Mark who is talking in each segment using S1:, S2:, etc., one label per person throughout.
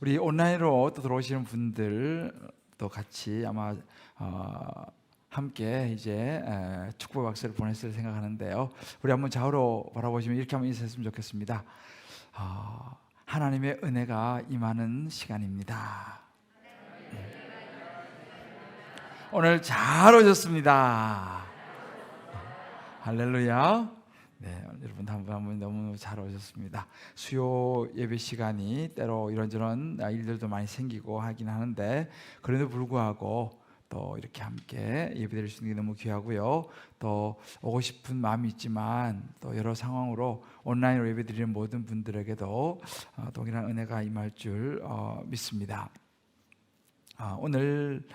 S1: 우리 온라인으로 또 들어오시는 분들도 같이 아마 함께 이제 축복 박수를 보냈을 생각하는데요. 우리 한번 좌우로 바라보시면 이렇게 한번 인사했으면 좋겠습니다. 하나님의 은혜가 임하는 시간입니다. 오늘 잘 오셨습니다. 할렐루야. 네, 여러분 한번 너무 잘 오셨습니다. 수요 예배 시간이 때로 이런저런 일들도 많이 생기고 하긴 하는데 그래도 불구하고 또 이렇게 함께 예배드릴 수 있는 게 너무 귀하고요. 또 오고 싶은 마음이 있지만 또 여러 상황으로 온라인으로 예배드리는 모든 분들에게도 동일한 은혜가 임할 줄 믿습니다. 오늘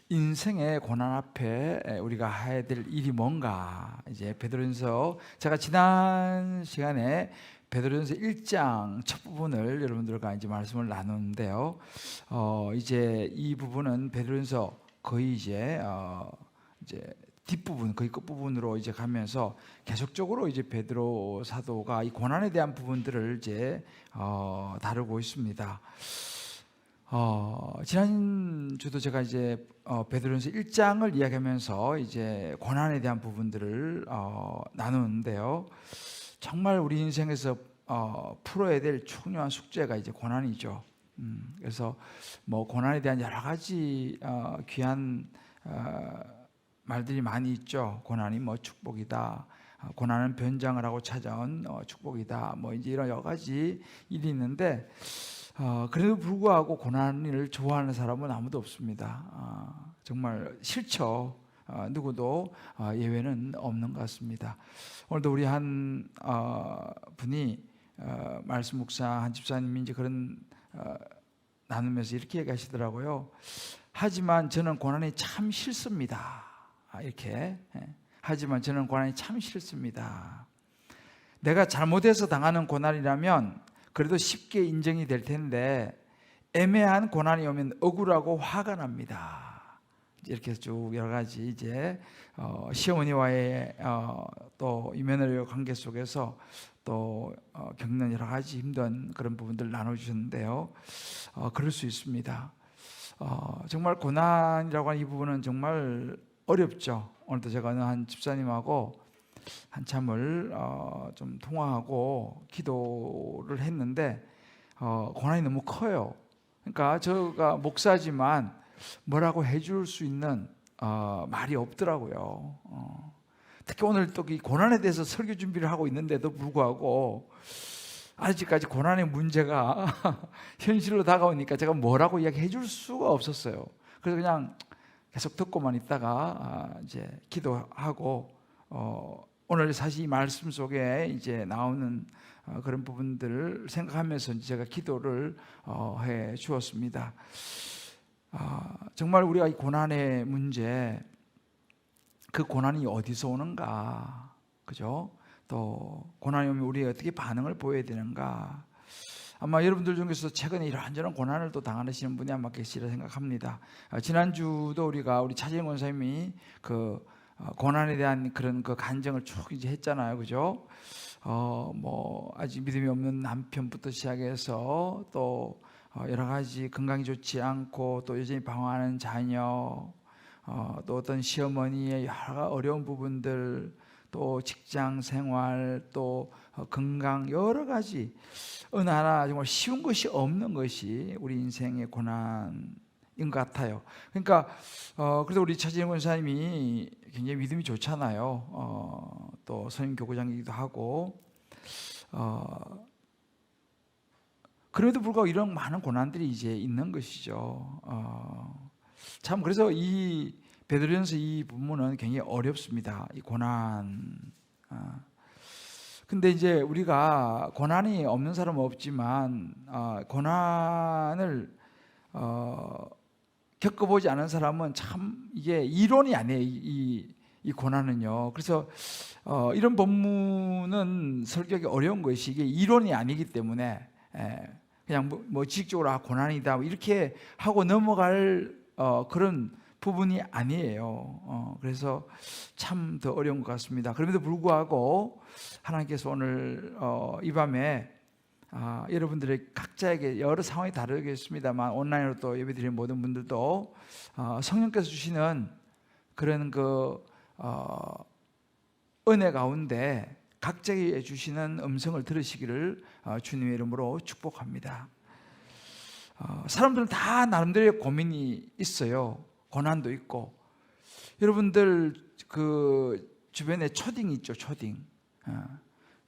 S1: 인생의 고난 앞에 우리가 해야 될 일이 뭔가, 이제 베드로전서, 제가 지난 시간에 베드로전서 1장 첫 부분을 여러분들과 이제 말씀을 나누는데요. 이제 이 부분은 베드로전서 거의 이제 뒷부분, 거의 끝부분으로 이제 가면서 계속적으로 이제 베드로 사도가 이 고난에 대한 부분들을 이제 다루고 있습니다. 지난주도 제가 이제 베드로전서 1장을 이야기하면서 이제 고난에 대한 부분들을 나누는데요. 정말 우리 인생에서 풀어야 될 중요한 숙제가 이제 고난이죠. 그래서 뭐 고난에 대한 여러 가지 귀한 말들이 많이 있죠. 고난이 뭐 축복이다. 고난은 변장을 하고 찾아온 축복이다. 뭐 이제 이런 여러 가지 일이 있는데 그래도 불구하고 고난을 좋아하는 사람은 아무도 없습니다. 정말 싫죠. 누구도 예외는 없는 것 같습니다. 오늘도 우리 한 분이 말씀 묵상 한 집사님이 이제 그런 나누면서 이렇게 얘기하시더라고요. 하지만 저는 고난이 참 싫습니다. 이렇게. 하지만 저는 고난이 참 싫습니다. 내가 잘못해서 당하는 고난이라면 그래도 쉽게 인정이 될 텐데 애매한 고난이 오면 억울하고 화가 납니다. 이렇게 쭉 여러 가지 이제 시어머니와의 또 이 며느리와 관계 속에서 또 겪는 여러 가지 힘든 그런 부분들 나눠주셨는데요. 그럴 수 있습니다. 정말 고난이라고 하는 이 부분은 정말 어렵죠. 오늘도 제가 어느 한 집사님하고 한참을 좀 통화하고 기도를 했는데 고난이 너무 커요. 그러니까 제가 목사지만 뭐라고 해줄 수 있는 말이 없더라고요. 특히 오늘 또 이 고난에 대해서 설교 준비를 하고 있는데도 불구하고 아직까지 고난의 문제가 현실로 다가오니까 제가 뭐라고 이야기해 줄 수가 없었어요. 그래서 그냥 계속 듣고만 있다가 이제 기도하고 오늘 사실 이 말씀 속에 이제 나오는 그런 부분들을 생각하면서 제가 기도를 해 주었습니다. 정말 우리가 이 고난의 문제, 그 고난이 어디서 오는가, 그죠? 또 고난이 오면 우리가 어떻게 반응을 보여야 되는가. 아마 여러분들 중에서 최근에 이런저런 고난을 또 당하시는 분이 아마 계시리라 생각합니다. 지난주도 우리 차재영 원사님이 그 고난에 대한 그런 그 간증을 쭉 이제 했잖아요, 그죠? 뭐 아직 믿음이 없는 남편부터 시작해서 또 여러 가지 건강이 좋지 않고 또 여전히 방황하는 자녀, 또 어떤 시어머니의 여러 어려운 부분들, 또 직장 생활, 또 건강, 여러 가지 어느 하나 정말 쉬운 것이 없는 것이 우리 인생의 고난인 것 같아요. 그러니까 그래서 우리 차진영 권사님이 굉장히 믿음이 좋잖아요. 또 선임 교구장이기도 하고 그럼에도 불구하고 이런 많은 고난들이 이제 있는 것이죠. 참 그래서 이 베드로전서 이 부분은 굉장히 어렵습니다. 이 고난. 근데 이제 우리가 고난이 없는 사람은 없지만 고난을 겪어보지 않은 사람은 참 이게 이론이 아니에요. 이 고난은요. 그래서 이런 본문은 설교하기 어려운 것이 이게 이론이 아니기 때문에 그냥 뭐 지식적으로 고난이다 이렇게 하고 넘어갈 그런 부분이 아니에요. 그래서 참 더 어려운 것 같습니다. 그럼에도 불구하고 하나님께서 오늘 이 밤에 여러분들의 각자에게 여러 상황이 다르겠습니다만 온라인으로 또 예배드리는 모든 분들도 성령께서 주시는 그런 은혜 가운데 각자에게 주시는 음성을 들으시기를 주님의 이름으로 축복합니다. 사람들은 다 나름대로의 고민이 있어요. 고난도 있고. 여러분들 그 주변에 초딩 있죠, 초딩.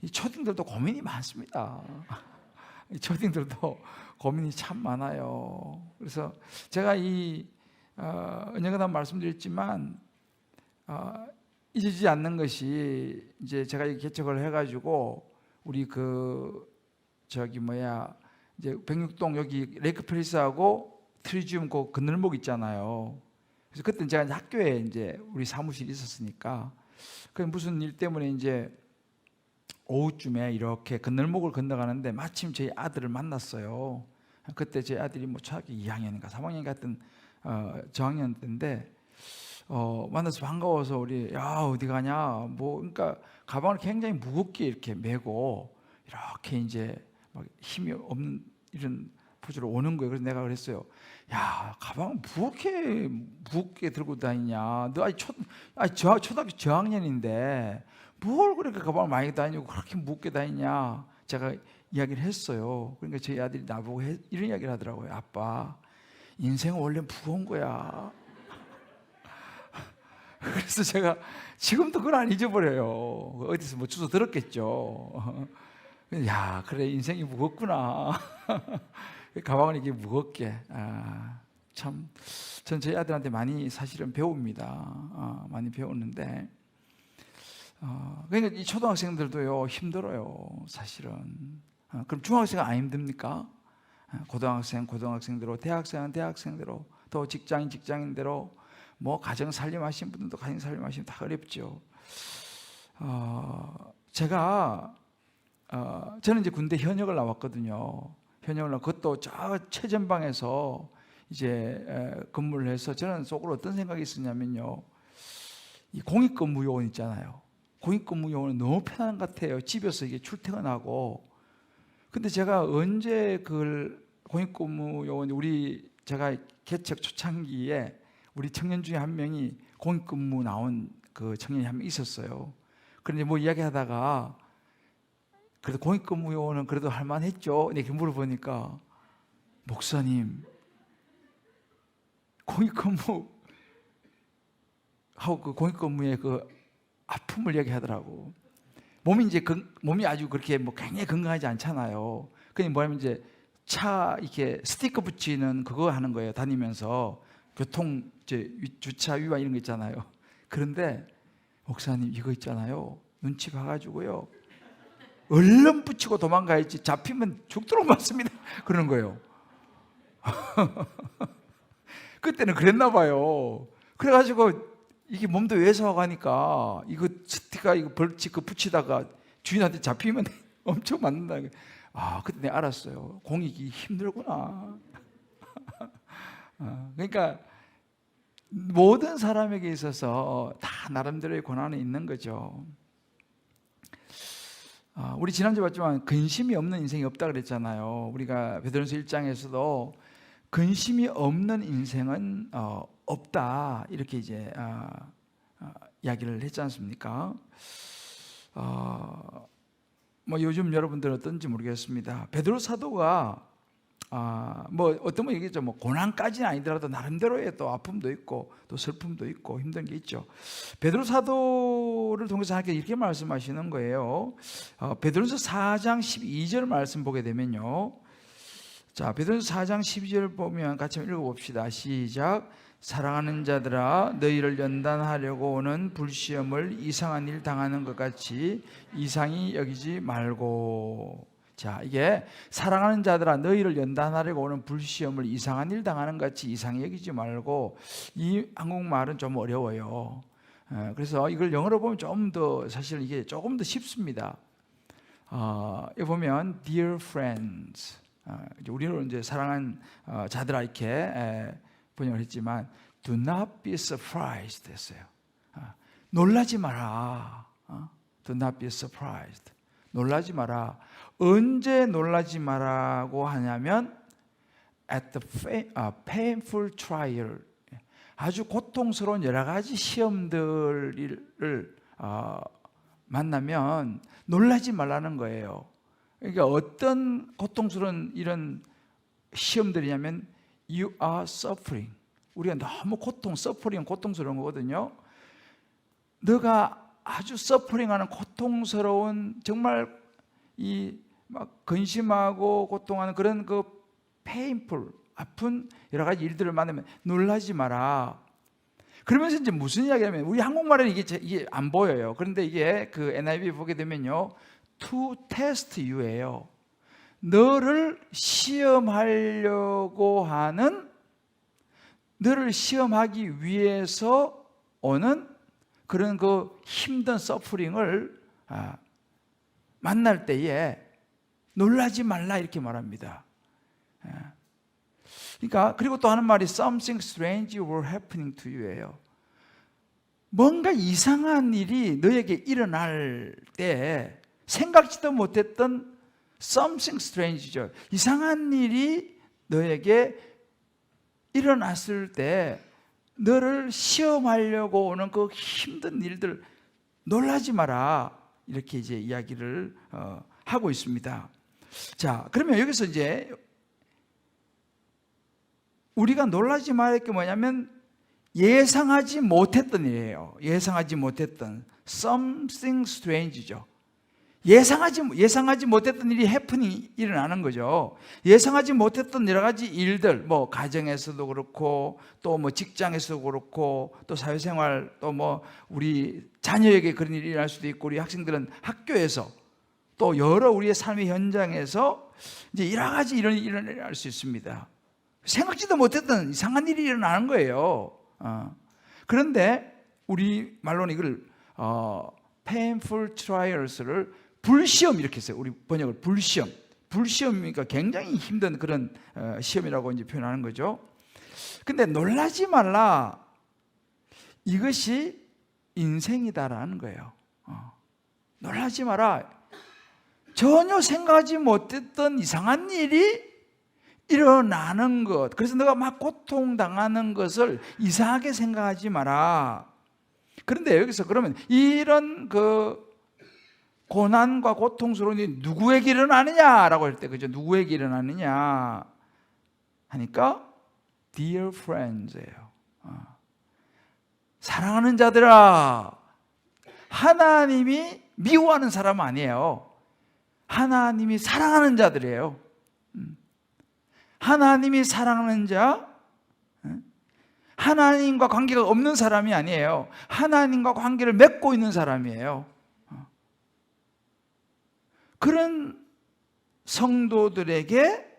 S1: 이 초딩들도 고민이 많습니다. 이 초딩들도 고민이 참 많아요. 그래서 제가 언젠가 말씀드렸지만 잊어지지 않는 것이 이제 제가 개척을 해가지고 우리 이제 백육동 여기 레이크플레이스하고 트리지움 그 그늘목 있잖아요. 그래서 그때 제가 이제 학교에 이제 우리 사무실이 있었으니까 그 무슨 일 때문에 이제 오후쯤에 이렇게 그늘목을 건너가는데 마침 저희 아들을 만났어요. 그때 제 아들이 뭐 초등학교 2학년인가 3학년 같은 저학년 때인데 만나서 반가워서 우리 야 어디 가냐 뭐 그러니까 가방을 굉장히 무겁게 이렇게 메고 이렇게 이제 막 힘이 없는 이런 포즈로 오는 거예요. 그래서 내가 그랬어요. 야 가방 무겁게 들고 다니냐? 너 초등학교 저학년인데 뭘 그렇게 가방을 많이 다니고 그렇게 무겁게 다니냐? 제가 이야기를 했어요. 그러니까 저희 아들이 나보고 이런 이야기를 하더라고요. 아빠 인생은 원래 무거운 거야. 그래서 제가 지금도 그걸 안 잊어버려요. 어디서 뭐 주워 들었겠죠. 야 그래 인생이 무겁구나. 가방을 이게 무겁게 참 전 저희 아들한테 많이 사실은 배웁니다. 많이 배웠는데 그러니까 이 초등학생들도요 힘들어요 사실은. 그럼 중학생은 안 힘듭니까? 고등학생대로, 대학생은 대학생대로, 또 직장인대로, 뭐 가정 살림하신 분들도 가정 살림하시면 다 어렵죠. 저는 이제 군대 현역을 나왔거든요. 현역을 나왔고 그것도 저 최전방에서 이제 근무를 해서 저는 속으로 어떤 생각이 있었냐면요. 이 공익근무요원 있잖아요. 공익근무요원은 너무 편한 것 같아요. 집에서 이게 출퇴근하고. 근데 제가 언제 그 공익근무요원 제가 개척 초창기에 우리 청년 중에 한 명이 공익근무 나온 그 청년이 한 명 있었어요. 그런데 뭐 이야기하다가 그래도 공익근무요원은 그래도 할만했죠. 이렇게 물어보니까 목사님 공익근무하고 그 공익근무의 그 아픔을 얘기하더라고. 몸이 아주 그렇게 뭐 굉장히 건강하지 않잖아요. 그냥 뭐냐면 이제 차 이렇게 스티커 붙이는 그거 하는 거예요. 다니면서 교통 주차 위반 이런 거 있잖아요. 그런데 목사님 이거 있잖아요. 눈치 봐가지고요. 얼른 붙이고 도망가야지 잡히면 죽도록 맞습니다. 그러는 거예요. 그때는 그랬나 봐요. 그래가지고 이게 몸도 왜소하니까 이거 스티커 이거 벌칙 붙이다가 주인한테 잡히면 엄청 맞는다. 그때 내가 알았어요. 공익이 힘들구나. 그러니까 모든 사람에게 있어서 다 나름대로의 고난이 있는 거죠. 우리 지난주에 봤지만 근심이 없는 인생이 없다 그랬잖아요. 우리가 베드로전서 1장에서도 근심이 없는 인생은 없다 이렇게 이제 이야기를 했지 않습니까? 뭐 요즘 여러분들은 어떤지 모르겠습니다. 베드로 사도가 뭐 어떤 분 얘기했죠. 뭐 고난까지는 아니더라도 나름대로의 또 아픔도 있고 또 슬픔도 있고 힘든 게 있죠. 베드로 사도를 통해서 하나님께 이렇게 말씀하시는 거예요. 베드로전서 4장 12절 말씀 보게 되면요. 자, 베드로전서 4장 12절 보면 같이 한번 읽어봅시다. 시작. 사랑하는 자들아 너희를 연단하려고 오는 불시험을 이상한 일 당하는 것 같이 이상히 여기지 말고. 자, 이게 사랑하는 자들아 너희를 연단하려고 오는 불시험을 이상한 일 당하는 것 같이 이상히 여기지 말고. 이 한국말은 좀 어려워요. 그래서 이걸 영어로 보면 좀 더 사실 이게 조금 더 쉽습니다. 여기 보면 dear friends, 우리는 이제 사랑하는 자들아 이렇게 번역을 했지만 do not be surprised 했어요. 놀라지 마라. Do not be surprised. 놀라지 마라. 언제 놀라지 마라고 하냐면 at the painful trial, 아주 고통스러운 여러 가지 시험들을 만나면 놀라지 말라는 거예요. 그러니까 어떤 고통스러운 이런 시험들이냐면 you are suffering. 우리가 너무 서퍼링은 고통스러운 거거든요. 너가 아주 서퍼링하는 고통스러운, 정말 이 막 근심하고 고통하는 그런 그 painful, 아픈 여러 가지 일들을 만나면 놀라지 마라. 그러면서 이제 무슨 이야기냐면, 우리 한국말에는 이게 안 보여요. 그런데 이게 그 NIV 보게 되면요, to test you예요. 너를 시험하려고 하는, 너를 시험하기 위해서 오는 그런 그 힘든 서프링을 만날 때에 놀라지 말라, 이렇게 말합니다. 그러니까 그리고 또 하는 말이 something strange will happening to you예요. 뭔가 이상한 일이 너에게 일어날 때 생각지도 못했던 something strange죠. 이상한 일이 너에게 일어났을 때 너를 시험하려고 오는 그 힘든 일들 놀라지 마라, 이렇게 이제 이야기를 하고 있습니다. 자, 그러면 여기서 이제 우리가 놀라지 말할 게 뭐냐면 예상하지 못했던 일이에요. 예상하지 못했던 something strange죠. 예상하지 못했던 일이 해프닝이 일어나는 거죠. 예상하지 못했던 여러 가지 일들, 뭐 가정에서도 그렇고 또 뭐 직장에서도 그렇고 또 사회생활, 또 뭐 우리 자녀에게 그런 일이 일어날 수도 있고, 우리 학생들은 학교에서 또 여러 우리의 삶의 현장에서 이제 여러 가지 이런 일이 일어날 수 있습니다. 생각지도 못했던 이상한 일이 일어나는 거예요. 그런데 우리 말로는 이걸 painful trials를 불시험, 이렇게 했어요. 우리 번역을 불시험. 불시험이니까 굉장히 힘든 그런 시험이라고 이제 표현하는 거죠. 근데 놀라지 말라, 이것이 인생이다라는 거예요. 놀라지 마라. 전혀 생각하지 못했던 이상한 일이 일어나는 것, 그래서 너가 막 고통당하는 것을 이상하게 생각하지 마라. 그런데 여기서 그러면 이런 그 고난과 고통스러운 일이 누구에게 일어나느냐라고 할 때, 그죠? 누구에게 일어나느냐 하니까 dear friends예요. 사랑하는 자들아. 하나님이 미워하는 사람은 아니에요. 하나님이 사랑하는 자들이에요. 하나님이 사랑하는 자, 하나님과 관계가 없는 사람이 아니에요. 하나님과 관계를 맺고 있는 사람이에요. 그런 성도들에게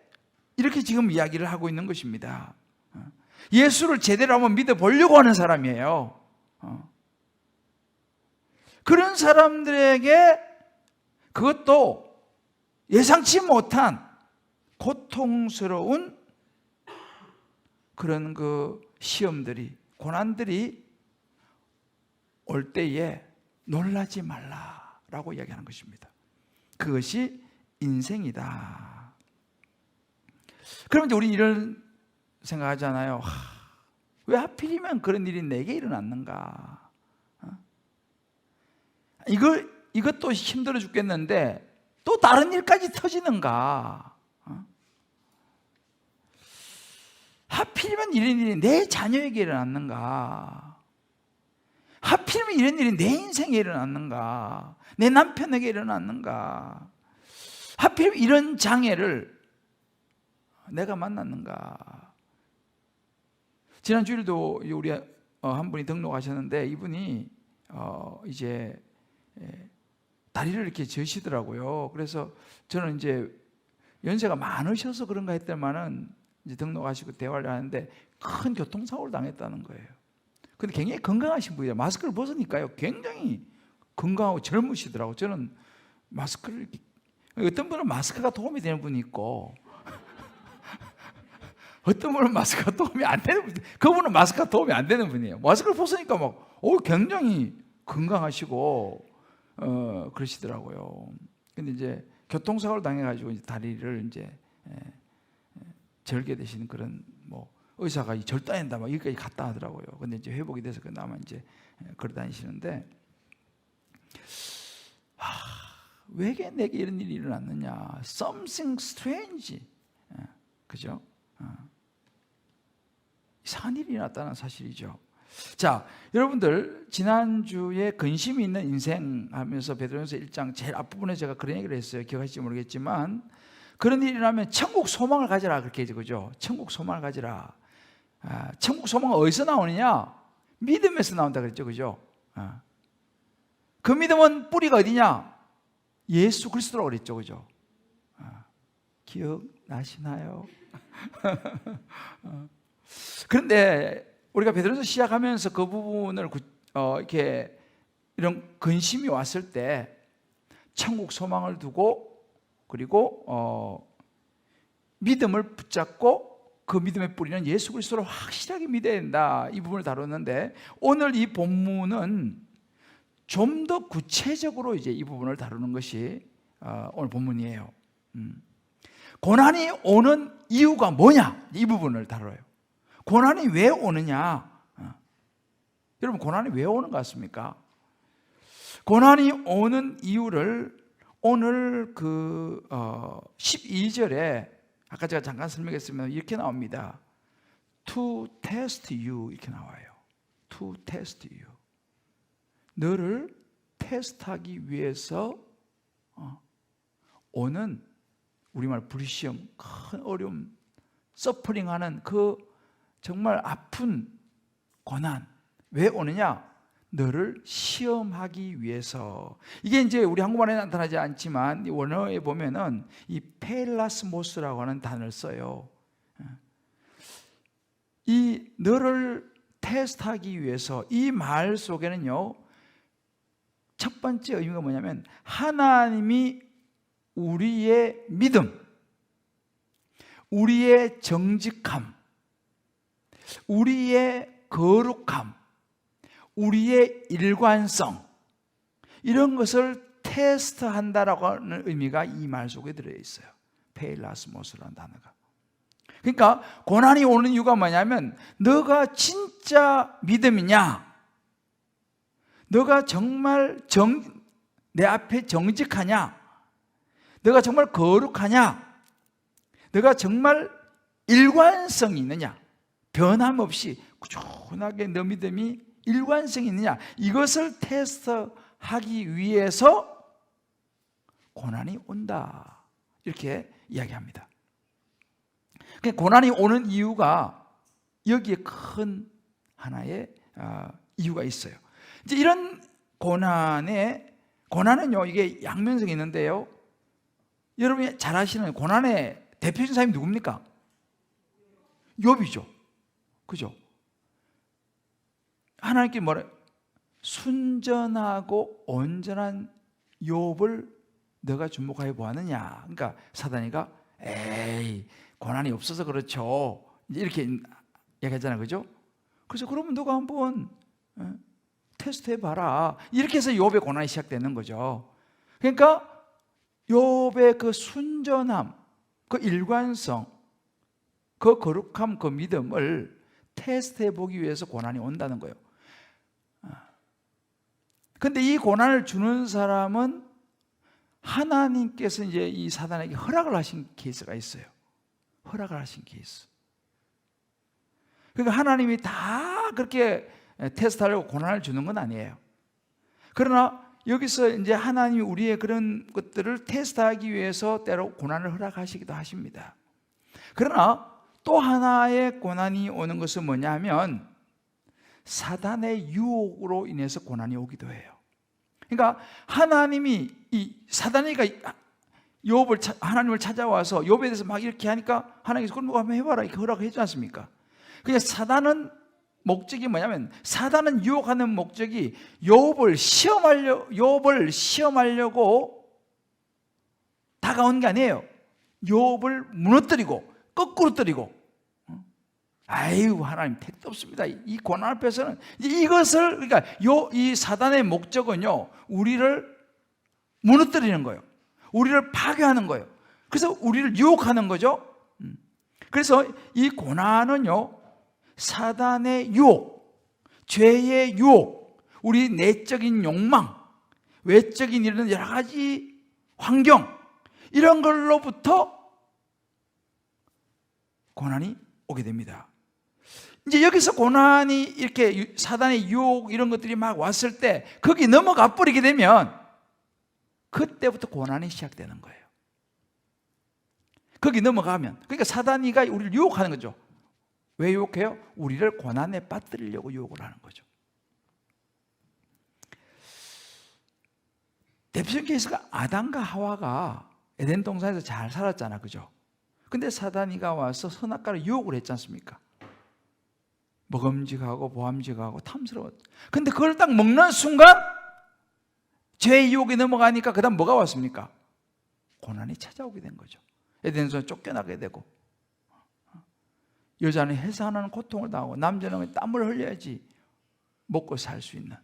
S1: 이렇게 지금 이야기를 하고 있는 것입니다. 예수를 제대로 한번 믿어보려고 하는 사람이에요. 그런 사람들에게 그것도 예상치 못한 고통스러운 그런 그 시험들이, 고난들이 올 때에 놀라지 말라라고 이야기하는 것입니다. 그것이 인생이다. 그럼 이제 우리 이런 생각하잖아요. 왜 하필이면 그런 일이 내게 일어났는가? 이것도 힘들어 죽겠는데 또 다른 일까지 터지는가? 하필이면 이런 일이 내 자녀에게 일어났는가? 하필이면 이런 일이 내 인생에 일어났는가? 내 남편에게 일어났는가? 하필이면 이런 장애를 내가 만났는가? 지난 주일도 우리 한 분이 등록하셨는데, 이분이 이제 다리를 이렇게 저시더라고요. 그래서 저는 이제 연세가 많으셔서 그런가 했더만은 이제 등록하시고 대화를 하는데 큰 교통사고를 당했다는 거예요. 근데 굉장히 건강하신 분이에요. 마스크를 벗으니까요, 굉장히 건강하고 젊으시더라고요. 저는 마스크를, 어떤 분은 마스크가 도움이 되는 분이 있고 어떤 분은 마스크가 도움이 안 되는 분, 그분은 마스크가 도움이 안 되는 분이에요. 마스크를 벗으니까 막 굉장히 건강하시고 그러시더라고요. 근데 이제 교통사고를 당해가지고 이제 다리를 이제 절게 되시는 그런 뭐 의사가 이 절단한다 막 여기까지 갔다 하더라고요. 근데 이제 회복이 돼서 그나마 이제 걸어 다니시는데, 왜 내게 이런 일이 일어났느냐? Something strange. 그죠? 이상한 일이 일어났다는 사실이죠. 자, 여러분들 지난주에 근심이 있는 인생 하면서 베드로전서 1장 제일 앞부분에 제가 그런 얘기를 했어요. 기억하실지 모르겠지만, 그런 일이 일어나면 천국 소망을 가지라 그렇게 해죠. 그죠? 천국 소망을 가지라. 천국 소망은 어디서 나오느냐? 믿음에서 나온다 그랬죠. 그죠? 그 믿음은 뿌리가 어디냐? 예수 그리스도라고 그랬죠. 그죠? 기억나시나요? 그런데 우리가 베드로전서 시작하면서 그 부분을 이렇게 이런 근심이 왔을 때 천국 소망을 두고, 그리고 믿음을 붙잡고 그 믿음의 뿌리는 예수 그리스도를 확실하게 믿어야 된다, 이 부분을 다뤘는데, 오늘 이 본문은 좀 더 구체적으로 이제 이 부분을 다루는 것이 오늘 본문이에요. 고난이 오는 이유가 뭐냐, 이 부분을 다뤄요. 고난이 왜 오느냐? 여러분, 고난이 왜 오는 것 같습니까? 고난이 오는 이유를 오늘 12절에 아까 제가 잠깐 설명했으면 이렇게 나옵니다. To test you, 이렇게 나와요. To test you. 너를 테스트하기 위해서 오는, 우리말 불시험, 큰 어려움, 서퍼링하는 그 정말 아픈 고난, 왜 오느냐? 너를 시험하기 위해서. 이게 이제 우리 한국말에 나타나지 않지만 원어에 보면은 이 펠라스모스라고 하는 단어를 써요. 이 너를 테스트하기 위해서, 이 말 속에는요, 첫 번째 의미가 뭐냐면 하나님이 우리의 믿음, 우리의 정직함, 우리의 거룩함, 우리의 일관성, 이런 것을 테스트한다라고 하는 의미가 이 말 속에 들어있어요. 페일라스모스라는 단어가. 그러니까 고난이 오는 이유가 뭐냐면, 너가 진짜 믿음이냐, 너가 정말 내 앞에 정직하냐, 너가 정말 거룩하냐, 너가 정말 일관성이 있느냐, 변함없이 꾸준하게 너 믿음이 일관성이 있느냐, 이것을 테스트하기 위해서 고난이 온다, 이렇게 이야기합니다. 고난이 오는 이유가 여기에 큰 하나의 이유가 있어요. 이제 이런 고난은요, 이게 양면성이 있는데요, 여러분이 잘 아시는 고난의 대표적인 사람이 누굽니까? 욥이죠. 그죠? 하나님께 뭐래? 순전하고 온전한 욥을 너가 주목하여 보았느냐. 그러니까 사단이가 에이, 고난이 없어서 그렇죠, 이렇게 얘기하잖아요. 그죠? 그래서 그러면 너가 한번 테스트해 봐라, 이렇게 해서 욥의 고난이 시작되는 거죠. 그러니까 욥의 그 순전함, 그 일관성, 그 거룩함, 그 믿음을 테스트해 보기 위해서 고난이 온다는 거예요. 그런데 이 고난을 주는 사람은 하나님께서 이제 이 사단에게 허락을 하신 케이스가 있어요. 허락을 하신 케이스. 그러니까 하나님이 다 그렇게 테스트하려고 고난을 주는 건 아니에요. 그러나 여기서 이제 하나님이 우리의 그런 것들을 테스트하기 위해서 때로 고난을 허락하시기도 하십니다. 그러나 또 하나의 고난이 오는 것은 뭐냐면 사단의 유혹으로 인해서 고난이 오기도 해요. 그러니까 하나님이 이 사단이가 하나님을 찾아와서 욥에 대해서 막 이렇게 하니까 하나님께서 그럼 뭐 한번 해봐라, 이렇게 허락해 주지 않습니까? 그냥 사단은 목적이 뭐냐면, 사단은 유혹하는 목적이 욥을 시험하려고 다가온 게 아니에요. 욥을 무너뜨리고 거꾸로 뜨리고, 아유 하나님 택도 없습니다, 이 고난 앞에서는. 이것을, 그러니까 이 사단의 목적은요, 우리를 무너뜨리는 거예요. 우리를 파괴하는 거예요. 그래서 우리를 유혹하는 거죠. 그래서 이 고난은요, 사단의 유혹, 죄의 유혹, 우리 내적인 욕망, 외적인 이런 여러 가지 환경, 이런 걸로부터 고난이 오게 됩니다. 이제 여기서 고난이 이렇게 사단의 유혹 이런 것들이 막 왔을 때 거기 넘어가 버리게 되면 그때부터 고난이 시작되는 거예요. 거기 넘어가면, 그러니까 사단이가 우리를 유혹하는 거죠. 왜 유혹해요? 우리를 고난에 빠뜨리려고 유혹을 하는 거죠. 대표적인 케이스가 아담과 하와가 에덴 동산에서 잘 살았잖아, 그죠? 근데 사단이가 와서 선악과를 유혹을 했지 않습니까? 먹음직하고 보암직하고 탐스러웠죠. 근데 그걸 딱 먹는 순간 죄의 유혹이 넘어가니까 그 다음 뭐가 왔습니까? 고난이 찾아오게 된 거죠. 에덴에서 쫓겨나게 되고, 여자는 해산하는 고통을 당하고 남자는 땀을 흘려야지 먹고 살 수 있는,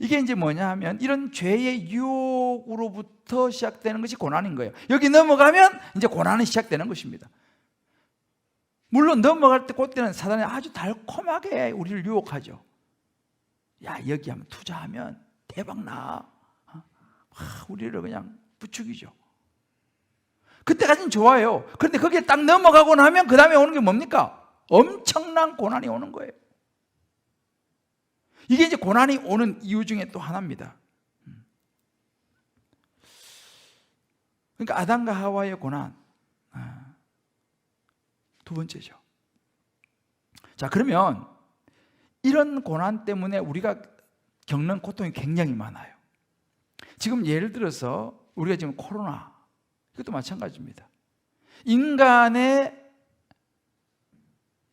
S1: 이게 이제 뭐냐 하면 이런 죄의 유혹으로부터 시작되는 것이 고난인 거예요. 여기 넘어가면 이제 고난이 시작되는 것입니다. 물론 넘어갈 때 그때는 사단이 아주 달콤하게 우리를 유혹하죠. 야, 여기 한번 투자하면 대박 나. 우리를 그냥 부추기죠. 그때까지는 좋아요. 그런데 거기에 딱 넘어가고 나면 그 다음에 오는 게 뭡니까? 엄청난 고난이 오는 거예요. 이게 이제 고난이 오는 이유 중에 또 하나입니다. 그러니까 아담과 하와의 고난, 두 번째죠. 자, 그러면 이런 고난 때문에 우리가 겪는 고통이 굉장히 많아요. 지금 예를 들어서 우리가 지금 코로나, 이것도 마찬가지입니다. 인간의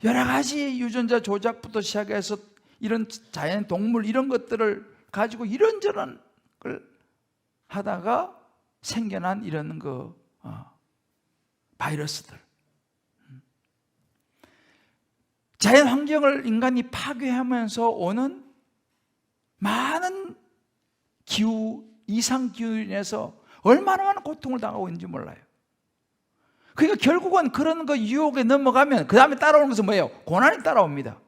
S1: 여러 가지 유전자 조작부터 시작해서 이런 자연, 동물 이런 것들을 가지고 이런저런 걸 하다가 생겨난 이런 바이러스들, 자연 환경을 인간이 파괴하면서 오는 많은 기후, 이상 기후로 인해서 얼마나 많은 고통을 당하고 있는지 몰라요. 그러니까 결국은 그런 거 유혹에 넘어가면 그 다음에 따라오는 것은 뭐예요? 고난이 따라옵니다.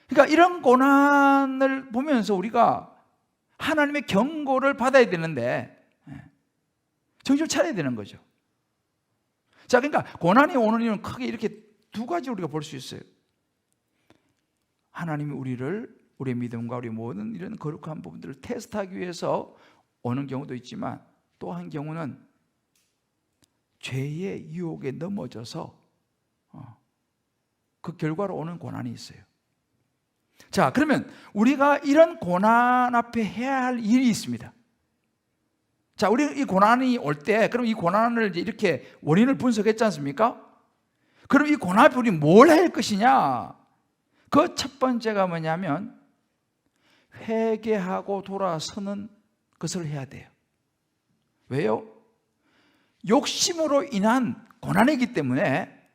S1: 그러니까 이런 고난을 보면서 우리가 하나님의 경고를 받아야 되는데 정신을 차려야 되는 거죠. 자, 그러니까 고난이 오는 이유는 크게 이렇게 두 가지 우리가 볼 수 있어요. 하나님이 우리의 믿음과 우리 모든 이런 거룩한 부분들을 테스트하기 위해서 오는 경우도 있지만, 또 한 경우는 죄의 유혹에 넘어져서 그 결과로 오는 고난이 있어요. 자, 그러면 우리가 이런 고난 앞에 해야 할 일이 있습니다. 자, 우리 이 고난이 올 때, 그럼 이 고난을 이렇게 원인을 분석했지 않습니까? 그럼 이 고난 앞에 우리 뭘 할 것이냐? 그 첫 번째가 뭐냐면 회개하고 돌아서는 것을 해야 돼요. 왜요? 욕심으로 인한 고난이기 때문에,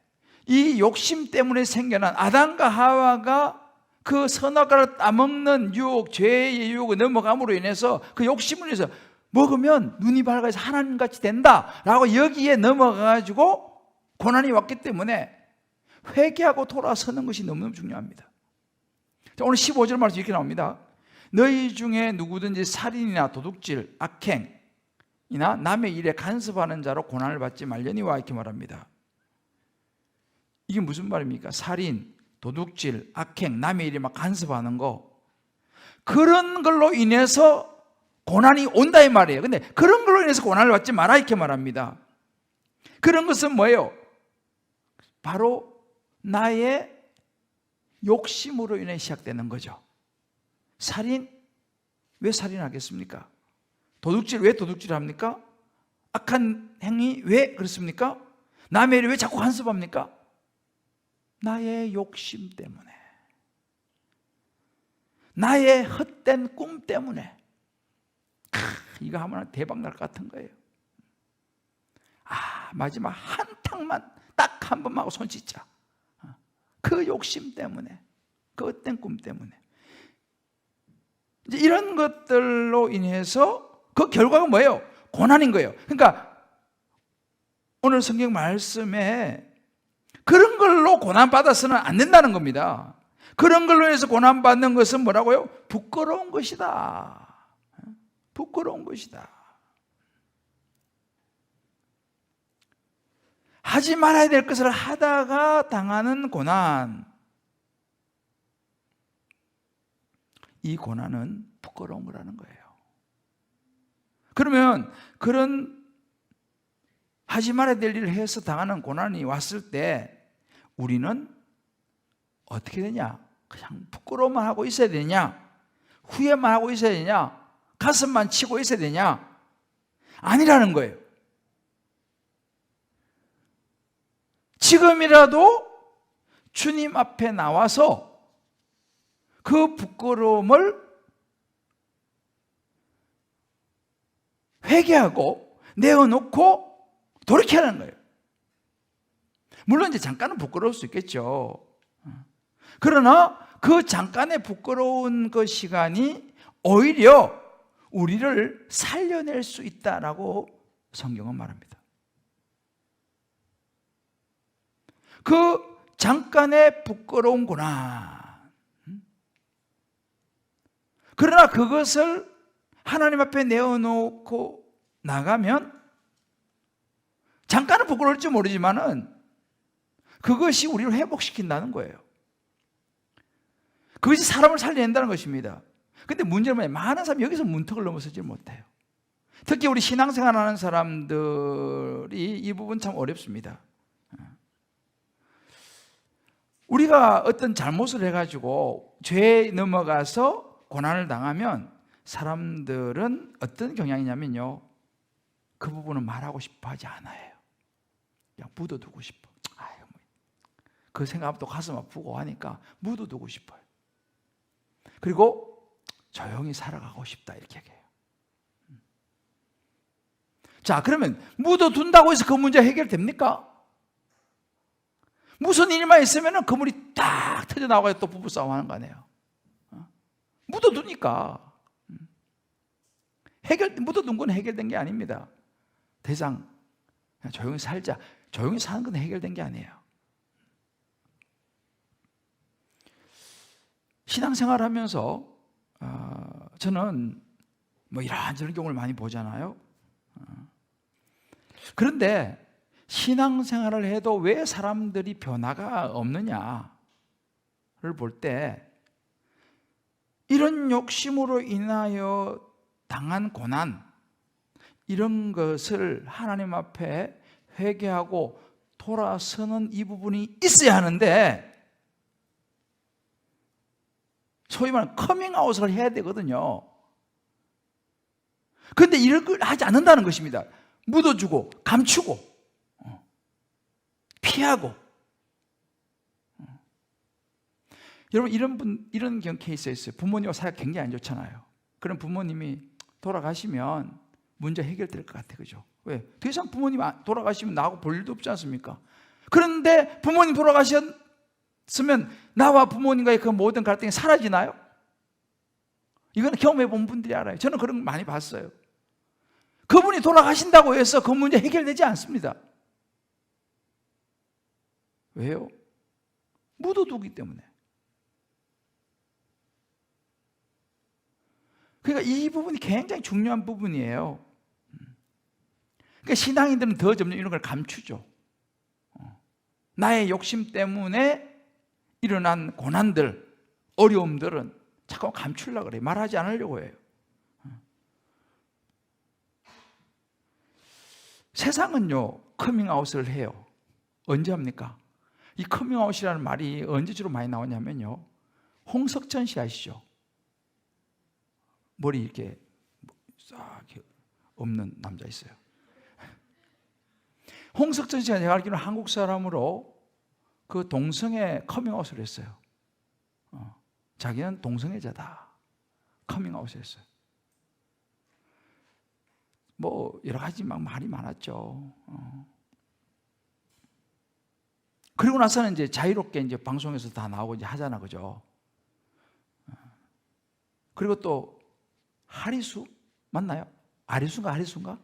S1: 이 욕심 때문에 생겨난 아담과 하와가 그 선악과를 따먹는 유혹, 죄의 유혹에 넘어감으로 인해서 그 욕심을 인해서 먹으면 눈이 밝아서 하나님같이 된다라고 여기에 넘어가가지고 고난이 왔기 때문에 회개하고 돌아서는 것이 너무너무 중요합니다. 자, 오늘 15절 말씀 이렇게 나옵니다. 너희 중에 누구든지 살인이나 도둑질, 악행이나 남의 일에 간섭하는 자로 고난을 받지 말려니와 이렇게 말합니다. 이게 무슨 말입니까? 살인, 도둑질, 악행, 남의 일에 막 간섭하는 거, 그런 걸로 인해서 고난이 온다 이 말이에요. 근데 그런 걸로 인해서 고난을 받지 마라 이렇게 말합니다. 그런 것은 뭐예요? 바로 나의 욕심으로 인해 시작되는 거죠. 살인, 왜 살인하겠습니까? 도둑질, 왜 도둑질 합니까? 악한 행위, 왜 그렇습니까? 남의 일에 왜 자꾸 간섭합니까? 나의 욕심 때문에, 나의 헛된 꿈 때문에. 이거 하면 대박 날 것 같은 거예요. 마지막 한탕만 딱 한 번만 하고 손 씻자. 그 욕심 때문에, 그 헛된 꿈 때문에. 이제 이런 것들로 인해서 그 결과가 뭐예요? 고난인 거예요. 그러니까 오늘 성경 말씀에 그런 걸로 고난받아서는 안 된다는 겁니다. 그런 걸로 해서 고난받는 것은 뭐라고요? 부끄러운 것이다. 부끄러운 것이다. 하지 말아야 될 것을 하다가 당하는 고난, 이 고난은 부끄러운 거라는 거예요. 그러면 그런 하지 말아야 될 일을 해서 당하는 고난이 왔을 때 우리는 어떻게 되냐? 그냥 부끄러워만 하고 있어야 되냐? 후회만 하고 있어야 되냐? 가슴만 치고 있어야 되냐? 아니라는 거예요. 지금이라도 주님 앞에 나와서 그 부끄러움을 회개하고 내어놓고 돌이켜야 하는 거예요. 물론 이제 잠깐은 부끄러울 수 있겠죠. 그러나 그 잠깐의 부끄러운 그 시간이 오히려 우리를 살려낼 수 있다라고 성경은 말합니다. 그 잠깐의 부끄러운 고난, 그러나 그것을 하나님 앞에 내어놓고 나가면 잠깐은 부끄러울지 모르지만은 그것이 우리를 회복시킨다는 거예요. 그것이 사람을 살려낸다는 것입니다. 근데 문제는 뭐냐면 많은 사람이 여기서 문턱을 넘어서지 못해요. 특히 우리 신앙생활하는 사람들이 이 부분 참 어렵습니다. 우리가 어떤 잘못을 해가지고 죄에 넘어가서 고난을 당하면 사람들은 어떤 경향이냐면요, 그 부분은 말하고 싶어 하지 않아요. 그냥 묻어두고 싶어. 그 생각도 가슴 아프고 하니까 묻어두고 싶어요. 그리고 조용히 살아가고 싶다 이렇게 얘기해요. 자, 그러면 묻어둔다고 해서 그 문제 해결됩니까? 무슨 일만 있으면 그물이 딱 터져나와서 또 부부싸움 하는 거 아니에요. 묻어두니까. 묻어둔 건 해결된 게 아닙니다. 대장, 그냥 조용히 살자. 조용히 사는 건 해결된 게 아니에요. 신앙생활 하면서 저는 뭐 이런저런 경우를 많이 보잖아요. 그런데 신앙생활을 해도 왜 사람들이 변화가 없느냐를 볼 때 이런 욕심으로 인하여 당한 고난, 이런 것을 하나님 앞에 회개하고 돌아서는 이 부분이 있어야 하는데, 소위 말하는 커밍아웃을 해야 되거든요. 그런데 이런 걸 하지 않는다는 것입니다. 묻어주고 감추고 피하고. 여러분, 이런 케이스가 있어요. 부모님과 사이가 굉장히 안 좋잖아요. 그럼 부모님이 돌아가시면 문제 해결될 것 같아요. 그죠? 왜? 더 이상 부모님 돌아가시면 나하고 볼 일도 없지 않습니까? 그런데 부모님 돌아가셨으면 나와 부모님과의 그 모든 갈등이 사라지나요? 이건 경험해 본 분들이 알아요. 저는 그런 거 많이 봤어요. 그분이 돌아가신다고 해서 그 문제 해결되지 않습니다. 왜요? 묻어두기 때문에. 그러니까 이 부분이 굉장히 중요한 부분이에요. 그러니까 신앙인들은 더 점점 이런 걸 감추죠. 나의 욕심 때문에 일어난 고난들, 어려움들은 자꾸 감추려고 그래요. 말하지 않으려고 해요. 세상은요, 커밍아웃을 해요. 언제 합니까? 이 커밍아웃이라는 말이 언제 주로 많이 나오냐면요, 홍석천 씨 아시죠? 머리 이렇게 싹 없는 남자 있어요. 홍석천 씨가 제가 알기로는 한국 사람으로 그 동성애 커밍아웃을 했어요. 자기는 동성애자다 커밍아웃을 했어요. 뭐 여러 가지 막 말이 많았죠. 그리고 나서는 이제 자유롭게 이제 방송에서 다 나오고 이제 하잖아, 그죠? 그리고 또 하리수 맞나요? 아리수인가 하리수인가?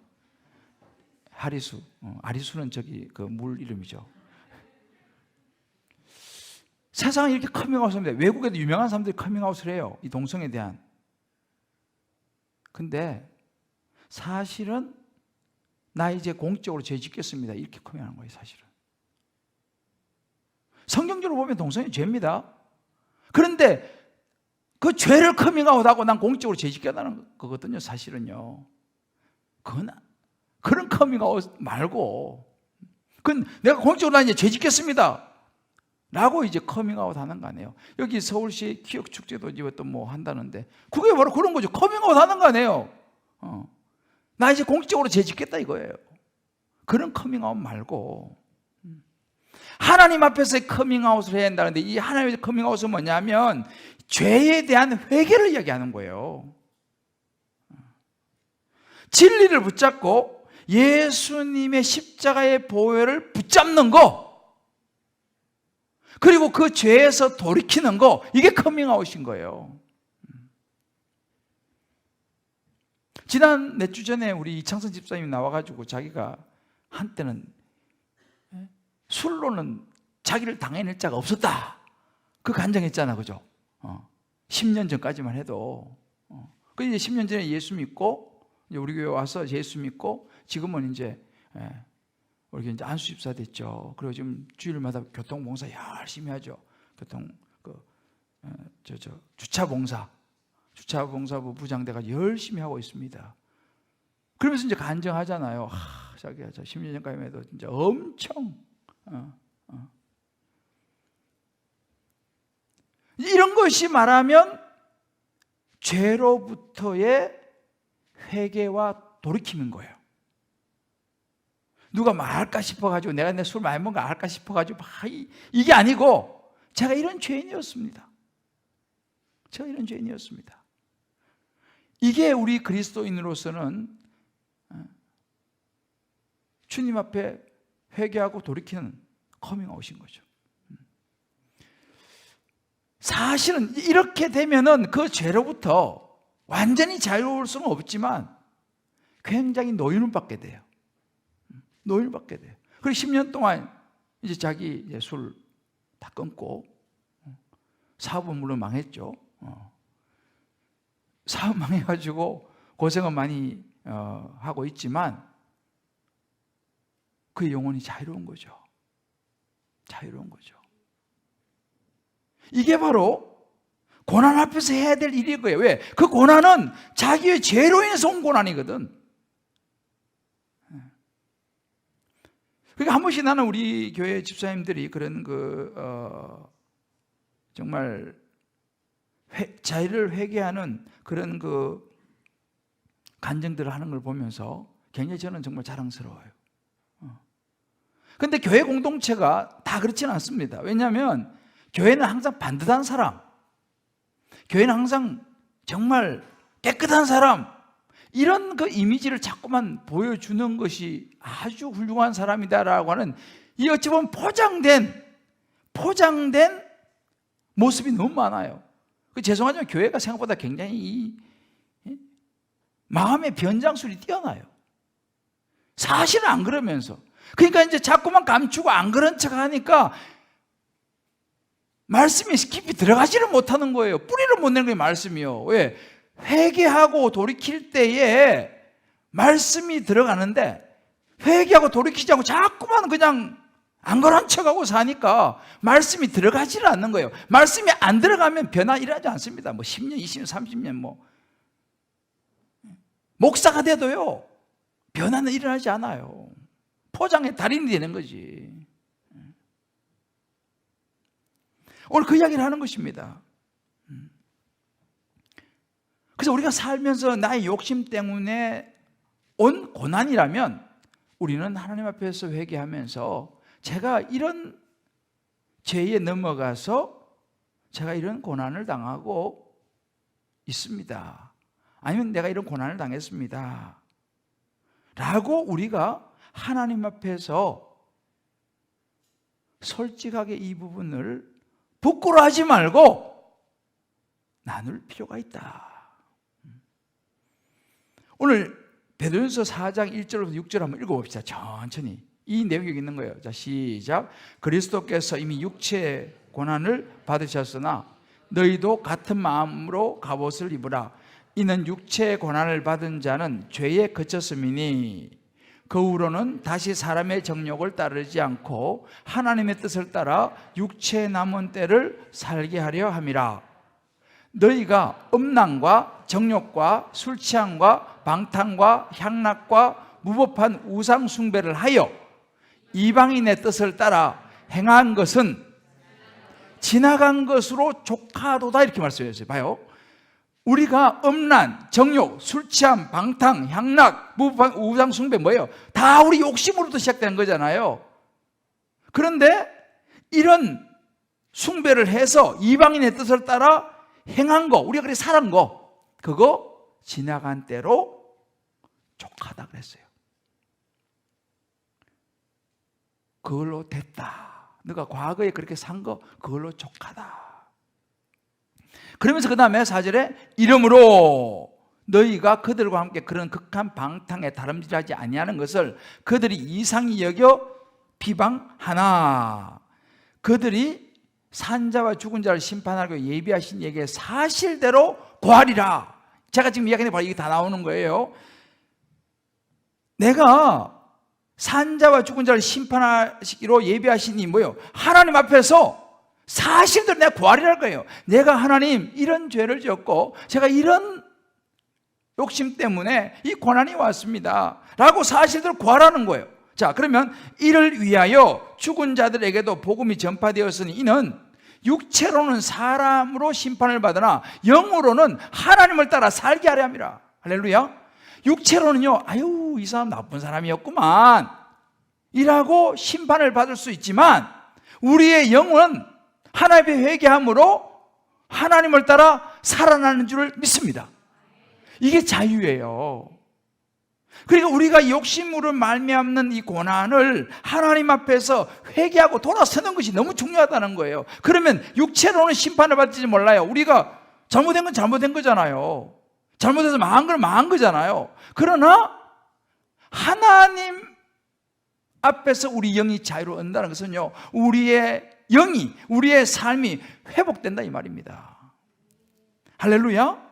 S1: 하리수. 아리수는 저기 그 물 이름이죠. 세상은 이렇게 커밍아웃을 합니다. 외국에도 유명한 사람들이 커밍아웃을 해요. 이 동성에 대한. 근데 사실은 나 이제 공적으로 죄 짓겠습니다. 이렇게 커밍하는 거예요, 사실은. 성경적으로 보면 동성이 죄입니다. 그런데 그 죄를 커밍아웃하고 난 공적으로 죄 짓겠다는 거거든요, 사실은요. 그런 커밍아웃 말고, 그건 내가 공적으로 난 이제 죄 짓겠습니다 라고 이제 커밍아웃 하는 거 아니에요. 여기 서울시 기억축제도 이제 또 뭐 한다는데, 그게 바로 그런 거죠. 커밍아웃 하는 거 아니에요. 나 이제 공적으로 죄 짓겠다 이거예요. 그런 커밍아웃 말고, 하나님 앞에서의 커밍아웃을 해야 한다는데, 이 하나님의 커밍아웃은 뭐냐면 죄에 대한 회개를 이야기하는 거예요. 진리를 붙잡고 예수님의 십자가의 보혈을 붙잡는 거, 그리고 그 죄에서 돌이키는 거, 이게 커밍아웃인 거예요. 지난 몇 주 전에 우리 이창선 집사님이 나와가지고 자기가 한때는 술로는 자기를 당해낼 자가 없었다, 그 간증했잖아, 그죠? 10년 전까지만 해도. 그 이제 10년 전에 예수 믿고 이제 우리 교회 와서 예수 믿고 지금은 이제 우리 이제 안수 집사 됐죠. 그리고 지금 주일마다 교통봉사 열심히 하죠. 주차봉사부 부장대가 열심히 하고 있습니다. 그러면서 이제 간증하잖아요. 자기가 10년 전까지만 해도 진짜 엄청 이런 것이 말하면 죄로부터의 회개와 돌이키는 거예요. 누가 말할까 싶어가지고, 내가 내 술 많이 먹은 거 알까 싶어가지고 이게 아니고, 제가 이런 죄인이었습니다. 이게 우리 그리스도인으로서는 주님 앞에 회개하고 돌이키는 커밍아웃인 거죠. 사실은 이렇게 되면은 그 죄로부터 완전히 자유로울 수는 없지만 굉장히 노임을 받게 돼요. 그리고 10년 동안 이제 자기 이제 술 다 끊고, 사업은 물론 망했죠. 사업 망해가지고 고생은 많이 하고 있지만 그 영혼이 자유로운 거죠. 이게 바로 고난 앞에서 해야 될 일인 거예요. 왜? 그 고난은 자기의 죄로 인해서 온 고난이거든. 그러니까 한 번씩 나는 우리 교회 집사님들이 그런 정말 자유를 회개하는 그런 간증들을 하는 걸 보면서 굉장히 저는 정말 자랑스러워요. 그런데 교회 공동체가 다 그렇지는 않습니다. 왜냐하면 교회는 항상 반듯한 사람, 교회는 항상 정말 깨끗한 사람, 이런 그 이미지를 자꾸만 보여주는 것이 아주 훌륭한 사람이다라고 하는, 이 어찌 보면 포장된 모습이 너무 많아요. 죄송하지만 교회가 생각보다 굉장히 마음의 변장술이 뛰어나요. 사실은 안 그러면서. 그러니까 이제 자꾸만 감추고 안 그런 척 하니까 말씀이 깊이 들어가지를 못하는 거예요. 뿌리를 못 내는 게 말씀이요. 왜? 회개하고 돌이킬 때에 말씀이 들어가는데, 회개하고 돌이키지 않고 자꾸만 그냥 안 그런 척하고 사니까 말씀이 들어가지를 않는 거예요. 말씀이 안 들어가면 변화 일어나지 않습니다. 10년, 20년, 30년 목사가 돼도요, 변화는 일어나지 않아요. 포장의 달인이 되는 거지. 오늘 그 이야기를 하는 것입니다. 그래서 우리가 살면서 나의 욕심 때문에 온 고난이라면 우리는 하나님 앞에서 회개하면서 제가 이런 죄에 넘어가서 제가 이런 고난을 당하고 있습니다, 아니면 내가 이런 고난을 당했습니다 라고 우리가 하나님 앞에서 솔직하게 이 부분을 부끄러워하지 말고 나눌 필요가 있다. 오늘 베드로전서 4장 1절부터 6절 한번 읽어봅시다. 천천히. 이 내용이 여기 있는 거예요. 자, 시작. 그리스도께서 이미 육체의 고난을 받으셨으나 너희도 같은 마음으로 갑옷을 입으라. 이는 육체의 고난을 받은 자는 죄에 그쳤음이니 그 후로는 다시 사람의 정욕을 따르지 않고 하나님의 뜻을 따라 육체의 남은 때를 살게 하려 함이라. 너희가 음란과 정욕과 술 취함과 방탕과 향락과 무법한 우상 숭배를 하여 이방인의 뜻을 따라 행한 것은 지나간 것으로 족하도다, 이렇게 말씀하셨어요. 봐요. 우리가 음란, 정욕, 술 취함, 방탕, 향락, 무법한 우상 숭배 뭐예요? 다 우리 욕심으로부터 시작되는 거잖아요. 그런데 이런 숭배를 해서 이방인의 뜻을 따라 행한 거, 우리가 그렇게 살은 거, 그거 지나간 때로 족하다 그랬어요. 그걸로 됐다. 너가 과거에 그렇게 산 거 그걸로 족하다. 그러면서 그 다음에 4절에 이러므로 너희가 그들과 함께 그런 극한 방탕에 다름질하지 아니하는 것을 그들이 이상히 여겨 비방하나. 그들이 산자와 죽은 자를 심판하고 예비하신 얘기에 사실대로 고하리라. 제가 지금 이야기하는 바로 이게 다 나오는 거예요. 내가 산자와 죽은 자를 심판하시기로 예비하시니 뭐요? 하나님 앞에서 사실대로 내가 구하리라는 거예요. 내가 하나님 이런 죄를 지었고 제가 이런 욕심 때문에 이 고난이 왔습니다 라고 사실대로 구하라는 거예요. 자, 그러면 이를 위하여 죽은 자들에게도 복음이 전파되었으니 이는 육체로는 사람으로 심판을 받으나 영으로는 하나님을 따라 살게 하려 함이라. 할렐루야. 육체로는요, 아유 이 사람 나쁜 사람이었구만 이라고 심판을 받을 수 있지만 우리의 영은 하나님의 회개함으로 하나님을 따라 살아나는 줄을 믿습니다. 이게 자유예요. 그러니까 우리가 욕심으로 말미암는 이 고난을 하나님 앞에서 회개하고 돌아서는 것이 너무 중요하다는 거예요. 그러면 육체로는 심판을 받지 몰라요. 우리가 잘못된 건 잘못된 거잖아요. 잘못해서 망한 건 망한 거잖아요. 그러나 하나님 앞에서 우리 영이 자유로 얻는다는 것은요, 우리의 영이, 우리의 삶이 회복된다 이 말입니다. 할렐루야.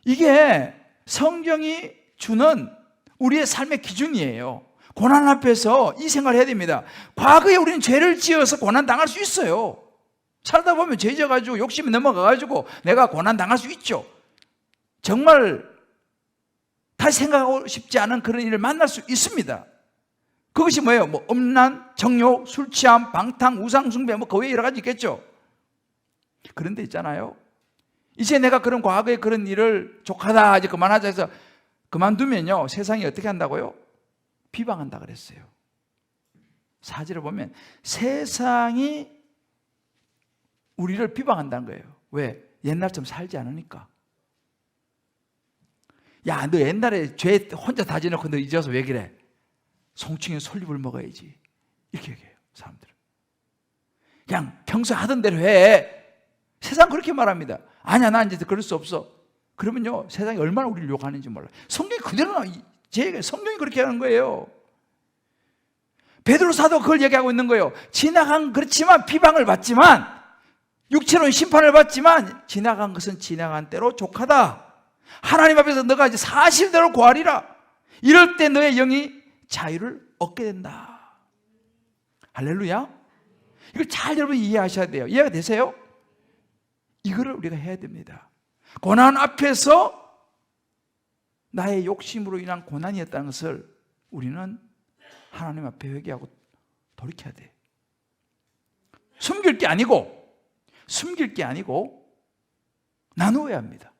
S1: 이게 성경이 주는 우리의 삶의 기준이에요. 고난 앞에서 이 생각을 해야 됩니다. 과거에 우리는 죄를 지어서 고난 당할 수 있어요. 살다 보면 죄 져가지고 욕심이 넘어가가지고 내가 고난 당할 수 있죠. 정말 다시 생각하고 싶지 않은 그런 일을 만날 수 있습니다. 그것이 뭐예요? 뭐 음란, 정욕, 술 취함, 방탕, 우상 숭배 뭐 그 외에 여러 가지 있겠죠. 그런데 있잖아요, 이제 내가 그런 과거의 그런 일을 족하다 이제 그만하자 해서 그만두면요, 세상이 어떻게 한다고요? 비방한다 그랬어요. 사절을 보면 세상이 우리를 비방한다는 거예요. 왜? 옛날처럼 살지 않으니까. 야, 너 옛날에 죄 혼자 다 지놓고 너 이제 와서 왜 그래? 송충이 솔잎을 먹어야지. 이렇게 얘기해요, 사람들은. 그냥 평소 하던 대로 해. 세상 그렇게 말합니다. 아니야, 나 이제 그럴 수 없어. 그러면요, 세상이 얼마나 우리를 욕하는지 몰라요. 성경이 그대로 성경이 그렇게 하는 거예요. 베드로 사도가 그걸 얘기하고 있는 거예요. 그렇지만 비방을 받지만, 육체로는 심판을 받지만 지나간 것은 지나간 대로 족하다. 하나님 앞에서 너가 이제 사실대로 구하리라. 이럴 때 너의 영이 자유를 얻게 된다. 할렐루야. 이걸 잘 여러분 이해하셔야 돼요. 이해가 되세요? 이거를 우리가 해야 됩니다. 고난 앞에서 나의 욕심으로 인한 고난이었다는 것을 우리는 하나님 앞에 회개하고 돌이켜야 돼. 숨길 게 아니고 나누어야 합니다.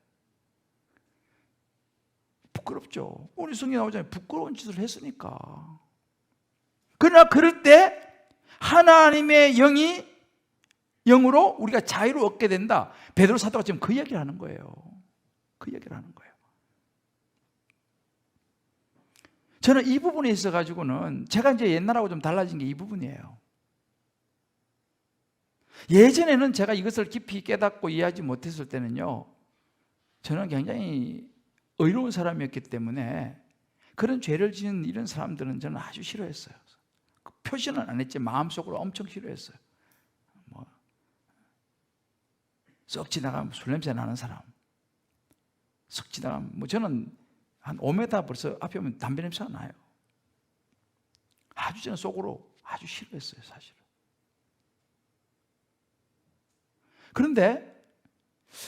S1: 부끄럽죠. 우리 성경에 나오잖아요. 부끄러운 짓을 했으니까. 그러나 그럴 때 하나님의 영으로 우리가 자유를 얻게 된다. 베드로 사도가 지금 그 이야기를 하는 거예요. 그 이야기를 하는 거예요. 저는 이 부분에 있어가지고는 제가 이제 옛날하고 좀 달라진 게 이 부분이에요. 예전에는 제가 이것을 깊이 깨닫고 이해하지 못했을 때는요, 저는 굉장히 의로운 사람이었기 때문에 그런 죄를 지은 이런 사람들은 저는 아주 싫어했어요. 표시는 안 했지 마음속으로 엄청 싫어했어요. 뭐 썩 지나가면 술 냄새 나는 사람, 썩 지나가면 뭐 저는 한 5m 벌써 앞에 오면 담배 냄새가 나요. 아주 저는 속으로 아주 싫어했어요, 사실은. 그런데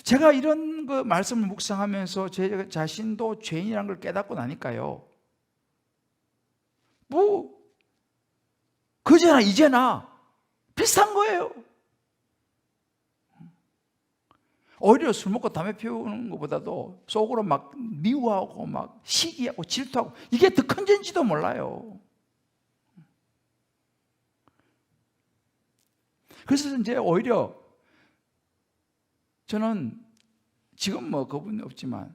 S1: 제가 이런 그 말씀을 묵상하면서 제 자신도 죄인이라는 걸 깨닫고 나니까요, 뭐 그제나 이제나 비슷한 거예요. 오히려 술 먹고 담배 피우는 것보다도 속으로 막 미워하고 막 시기하고 질투하고 이게 더 큰 죄인지도 몰라요. 그래서 이제 오히려 저는 지금 뭐 그분이 없지만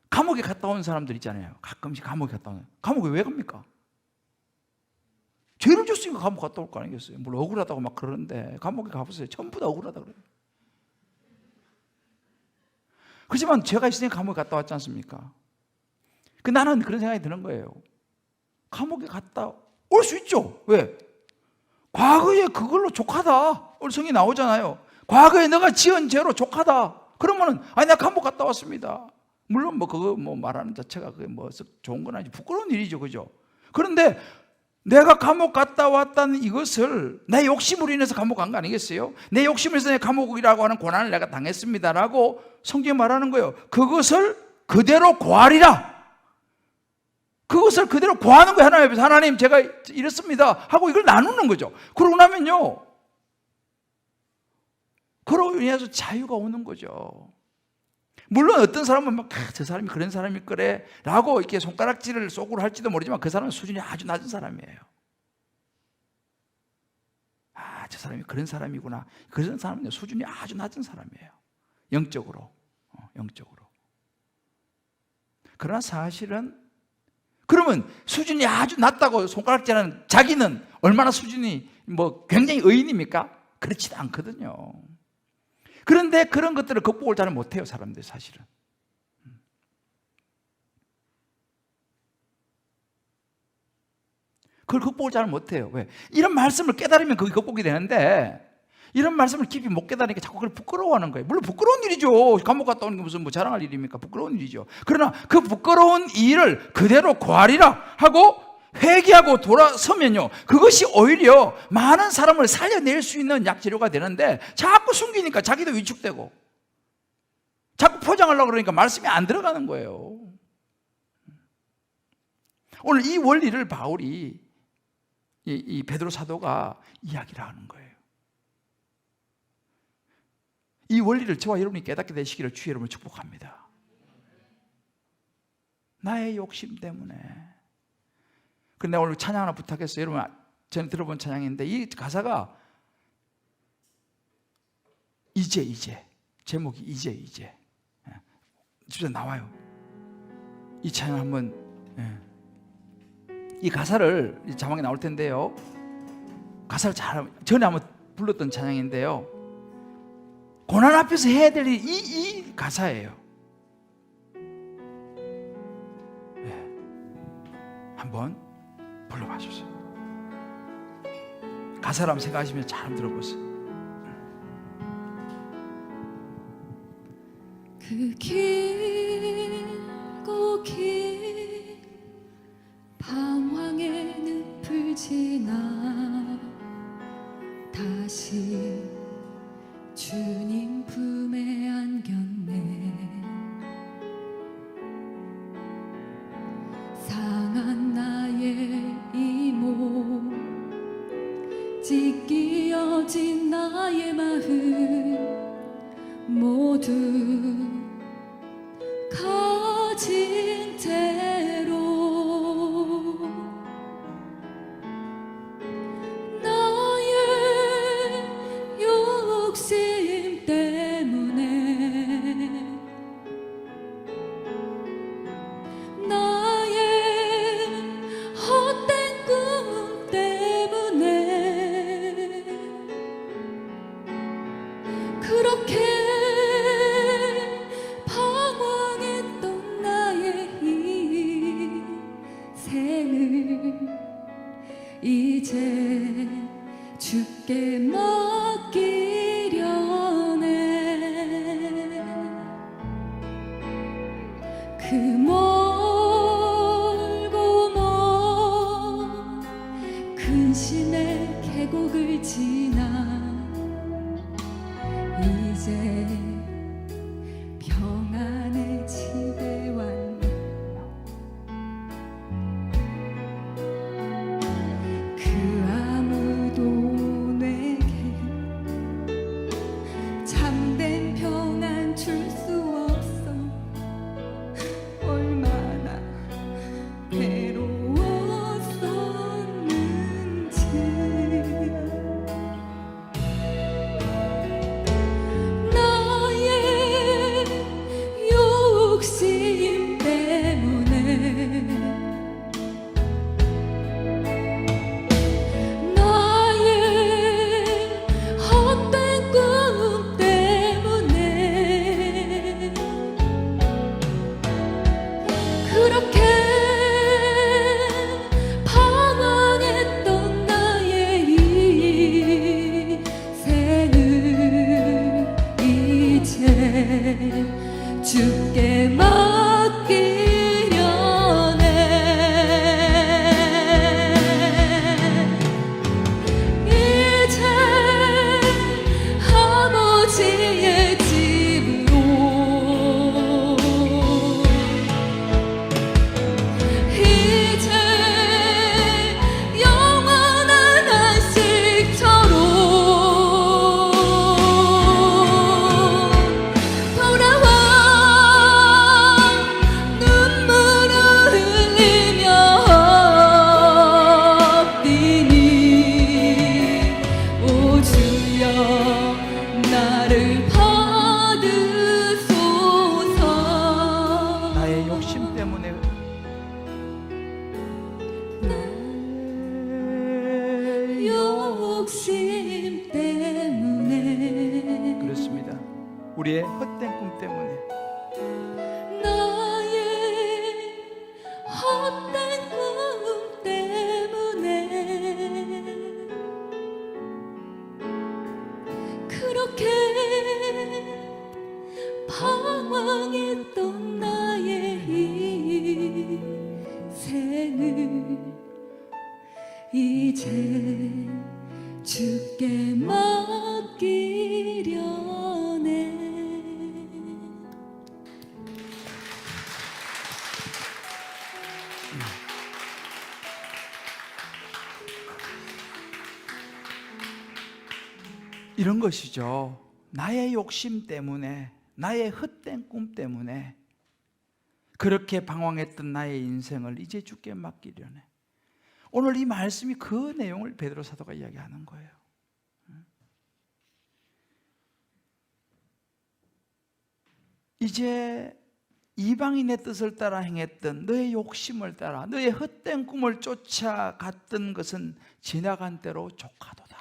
S1: 감옥에 갔다 온 사람들 있잖아요. 가끔씩 감옥에 갔다 오는. 감옥에 왜 갑니까? 죄를 졌으니까 감옥 갔다 올 거 아니겠어요? 물론 억울하다고 막 그러는데 감옥에 가보세요. 전부 다 억울하다 그래요. 그렇지만 죄가 있으니까 감옥에 갔다 왔지 않습니까? 나는 그런 생각이 드는 거예요. 감옥에 갔다 올 수 있죠. 왜? 과거에 그걸로 족하다. 오늘 성경이 나오잖아요. 과거에 너가 지은 죄로 족하다. 그러면은 아니 나 감옥 갔다 왔습니다. 물론 뭐 그거 뭐 말하는 자체가 그게 뭐 좋은 건 아니지 부끄러운 일이죠, 그죠? 그런데 내가 감옥 갔다 왔다는 이것을 내 욕심으로 인해서 감옥 간 거 아니겠어요? 내 욕심으로 인해서 내 감옥이라고 하는 고난을 내가 당했습니다라고 성경이 말하는 거예요. 그것을 그대로 고하리라. 그것을 그대로 고하는 거예요. 하나님 앞에서 하나님 제가 이랬습니다 하고 이걸 나누는 거죠. 그러고 나면요, 그로 인해서 자유가 오는 거죠. 물론 어떤 사람은 막 저 사람이 그런 사람일 거래 라고 이렇게 손가락질을 속으로 할지도 모르지만 그 사람은 수준이 아주 낮은 사람이에요. 저 사람이 그런 사람이구나. 그런 사람은 수준이 아주 낮은 사람이에요. 영적으로. 그러나 사실은 그러면 수준이 아주 낮다고 손가락질하는 자기는 얼마나 수준이 뭐 굉장히 의인입니까? 그렇지도 않거든요. 그런데 그런 것들을 극복을 잘 못해요, 사람들 사실은. 그걸 극복을 잘 못해요. 왜? 이런 말씀을 깨달으면 그게 극복이 되는데 이런 말씀을 깊이 못 깨달으니까 자꾸 그걸 부끄러워하는 거예요. 물론 부끄러운 일이죠. 감옥 갔다 오는 게 무슨 뭐 자랑할 일입니까? 부끄러운 일이죠. 그러나 그 부끄러운 일을 그대로 고하리라 하고 회개하고 돌아서면요, 그것이 오히려 많은 사람을 살려낼 수 있는 약재료가 되는데 자꾸 숨기니까 자기도 위축되고 자꾸 포장하려고 그러니까 말씀이 안 들어가는 거예요. 오늘 이 원리를 바울이 이 베드로 사도가 이야기를 하는 거예요. 이 원리를 저와 여러분이 깨닫게 되시기를 주의 이름으로 축복합니다. 나의 욕심 때문에. 근데 오늘 찬양 하나 부탁했어요. 여러분 전에 들어본 찬양인데 이 가사가 이제 제목이 이제 집에서 나와요. 이 찬양 한번 이 가사를 자막에 나올 텐데요. 가사를 잘 전에 한번 불렀던 찬양인데요. 고난 앞에서 해야 될 일이 이 가사예요. 한번 불러봐 주세요. 가사를 한번 생각하시면 잘 들어보세요.
S2: 그 길고 긴 방황의 늪을 지나 다시 주님 품에 안겼네. 상한 나의 이 몸, 찢기어진 나의 마음 모두 가진 대로 나의 욕심 때문에 나의 헛된 꿈 때문에 그렇게 방황했던 주께 맡기려네. 그 멀고 먼 근심의 계곡을 지나 이제 평안의 집에 왔네. 그 아무도 내게 참된 평안 줄 수 없어. 얼마나 괴로웠었는지. 나의 욕심 때문에, 나의 헛된 꿈 때문에 그렇게 방황했던 나의 인생을 이제 주께 맡기려네. 이제 아버지의 집으로, 이제 영원한 안식처로 돌아와 눈물을 흘리며 엎드니 오 주여 나를 받으소서.
S1: 나의 욕심 때문에,
S2: 나의 욕심 때문에,
S1: 그렇습니다. 우리의 헛된 꿈 때문에,
S2: 나의 헛된 꿈 때문에 그렇게 방황했던 나의 인생을 이제 주께 맡기려네.
S1: 이런 것이죠. 나의 욕심 때문에, 나의 헛된 꿈 때문에 그렇게 방황했던 나의 인생을 이제 주께 맡기려네. 오늘 이 말씀이 그 내용을 베드로 사도가 이야기하는 거예요. 이제 이방인의 뜻을 따라 행했던 너의 욕심을 따라 너의 헛된 꿈을 쫓아갔던 것은 지나간 대로 조카도다.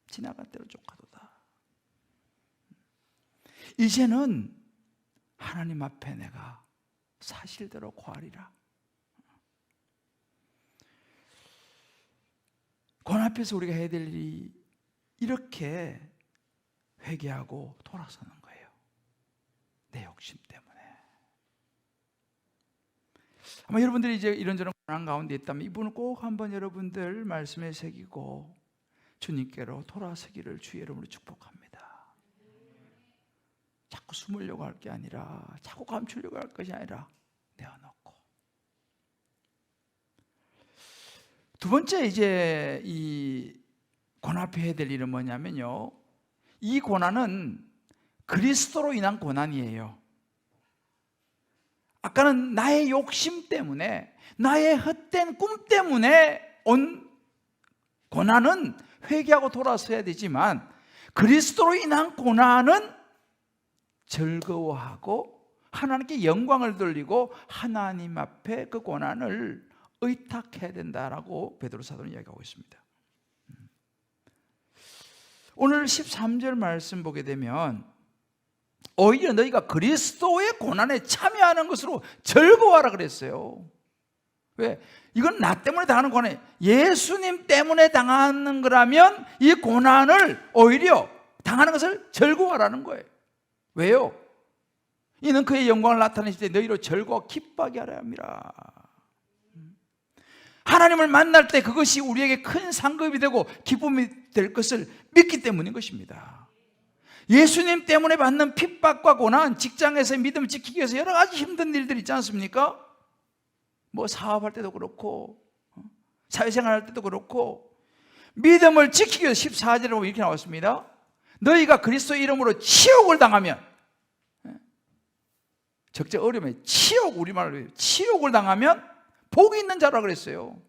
S1: 지나간 대로 조카도다. 이제는 하나님 앞에 내가 사실대로 구하리라. 권 앞에서 우리가 해야 될 일이 이렇게 회개하고 돌아서는 거예요. 내 욕심 때문에. 아마 여러분들이 이제 이런저런 고난 가운데 있다면 이분은 꼭 한번 여러분들 말씀에 새기고 주님께로 돌아서기를 주의 이름으로 축복합니다. 자꾸 숨으려고 할 게 아니라, 자꾸 감추려고 할 것이 아니라 내어놓고. 두 번째 이제 이 고난앞에 해야 될 일은 뭐냐면요, 이 고난은 그리스도로 인한 고난이에요. 아까는 나의 욕심 때문에, 나의 헛된 꿈 때문에 온 고난은 회개하고 돌아서야 되지만, 그리스도로 인한 고난은 즐거워하고 하나님께 영광을 돌리고 하나님 앞에 그 고난을 의탁해야 된다라고 베드로 사도는 이야기하고 있습니다. 오늘 13절 말씀 보게 되면 오히려 너희가 그리스도의 고난에 참여하는 것으로 즐거워하라 그랬어요. 왜? 이건 나 때문에 당하는 고난이 예수님 때문에 당하는 거라면 이 고난을 오히려 당하는 것을 즐거워하라는 거예요. 왜요? 이는 그의 영광을 나타내실 때 너희로 즐거워 기뻐하게 하려 함이라. 하나님을 만날 때 그것이 우리에게 큰 상급이 되고 기쁨이 될 것을 믿기 때문인 것입니다. 예수님 때문에 받는 핍박과 고난, 직장에서의 믿음을 지키기 위해서 여러 가지 힘든 일들이 있지 않습니까? 뭐 사업할 때도 그렇고 사회생활 할 때도 그렇고 믿음을 지키기 위해서 14절에 보면 이렇게 나왔습니다. 너희가 그리스도의 이름으로 치욕을 당하면, 적재 어려움에 치욕, 우리말로 해요. 치욕을 당하면 복이 있는 자라 그랬어요.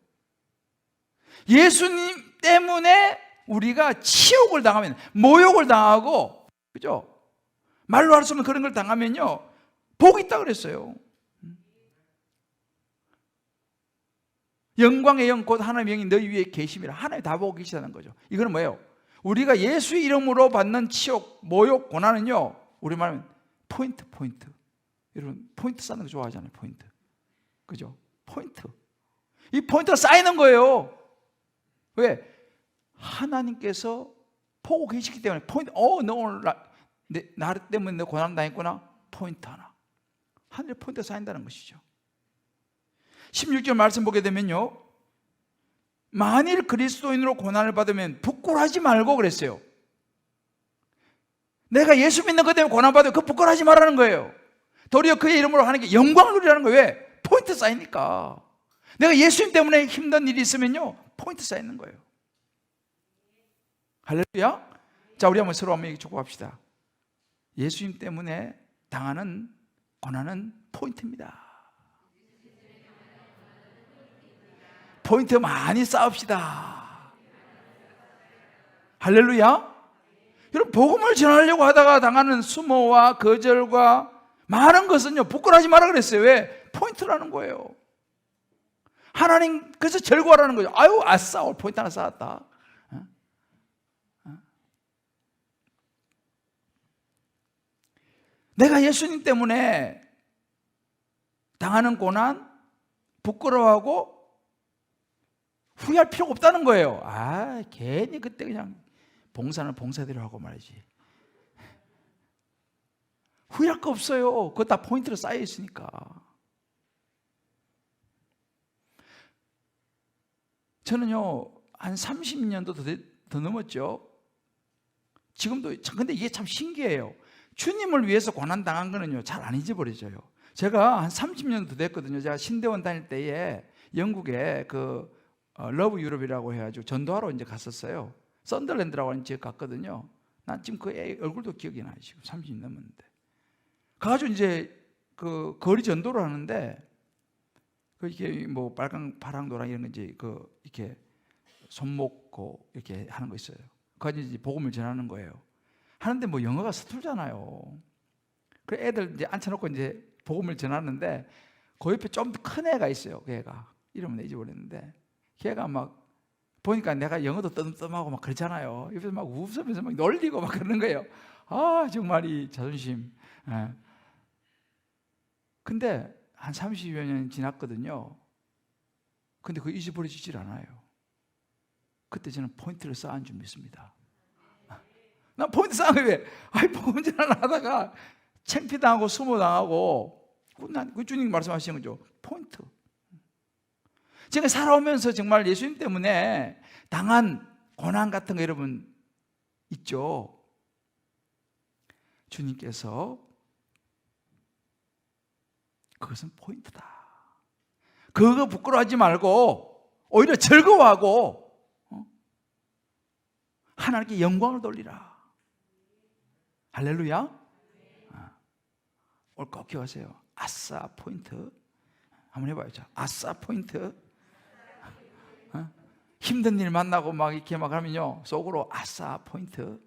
S1: 예수님 때문에 우리가 치욕을 당하면, 모욕을 당하고, 그죠? 말로 할 수 없는 그런 걸 당하면요, 복이 있다 그랬어요. 영광의 영 곧 하나님의 영이 너희 위에 계심이라. 하나님 다 보고 계시다는 거죠. 이거는 뭐예요? 우리가 예수의 이름으로 받는 치욕, 모욕, 고난은요, 우리말하면 포인트. 여러분 포인트 쌓는 거 좋아하잖아요. 포인트, 그죠? 포인트. 이 포인트가 쌓이는 거예요. 왜? 하나님께서 보고 계시기 때문에. 포인트. 너 오늘 나 때문에 너 고난 당했구나. 포인트 하나. 하늘의 포인트가 쌓인다는 것이죠. 16절 말씀 보게 되면요, 만일 그리스도인으로 고난을 받으면 부끄러워하지 말고 그랬어요. 내가 예수 믿는 것 때문에 고난받으면 그 부끄러워하지 말라는 거예요. 도리어 그의 이름으로 하는 게 영광을 누리라는 거예요. 왜? 포인트 쌓이니까. 내가 예수님 때문에 힘든 일이 있으면요, 포인트 쌓이는 거예요. 할렐루야. 자, 우리 한번 서로 한번 축복합시다. 예수님 때문에 당하는 고난은 포인트입니다. 포인트 많이 쌓읍시다. 할렐루야. 여러분 복음을 전하려고 하다가 당하는 수모와 거절과 많은 것은요, 부끄러워하지 마라 그랬어요. 왜? 포인트라는 거예요. 하나님 그래서 즐거워하라는 거죠. 아유, 아싸, 오늘 포인트 하나 쌓았다. 내가 예수님 때문에 당하는 고난, 부끄러워하고 후회할 필요가 없다는 거예요. 괜히 그때 그냥 봉사는 봉사대로 하고 말이지. 후회할 거 없어요. 그거 다 포인트로 쌓여 있으니까. 저는요, 한 30년도 더 넘었죠. 지금도. 근데 이게 참 신기해요. 주님을 위해서 고난당한 거는요, 잘 안 잊어버려져요. 제가 한 30년도 됐거든요. 제가 신대원 다닐 때에 영국에 러브 유럽이라고 해가지고 전도하러 이제 갔었어요. 썬더랜드라고 하는 지역 갔거든요. 난 지금 그 애 얼굴도 기억이 나요. 지금 30년 넘었는데. 가가지고 이제 그 거리 전도를 하는데, 이게 뭐 빨강, 파랑, 노랑 이런 거 이제 이렇게 손목고 이렇게 하는 거 있어요. 그가지고 이제 복음을 전하는 거예요. 하는데 뭐 영어가 서툴잖아요. 그래 애들 이제 앉혀놓고 이제 복음을 전하는데 그 옆에 좀 큰 애가 있어요. 그 애가 이름은 잊어버렸는데, 걔가 막 보니까 내가 영어도 뜨듬뜨듬하고 막 그러잖아요. 옆에서 막 웃으면서 막 놀리고 막 그러는 거예요. 정말 이 자존심. 근데 한 30여 년 지났거든요. 근데 그거 잊어버려지질 않아요. 그때 저는 포인트를 쌓은 줄 믿습니다. 난 포인트 쌓은 거 왜? 복음 전환을 하다가 창피당하고 수모당하고, 그 주님 말씀하시는 거죠. 포인트. 제가 살아오면서 정말 예수님 때문에 당한 고난 같은 거 여러분 있죠? 주님께서 그것은 포인트다. 그거 부끄러워하지 말고 오히려 즐거워하고 하나님께 영광을 돌리라. 할렐루야. 오늘 꼭 기억하세요. 아싸 포인트. 한번 해봐요. 아싸 포인트. 힘든 일 만나고 막 이렇게 막 하면요, 속으로 아싸 포인트.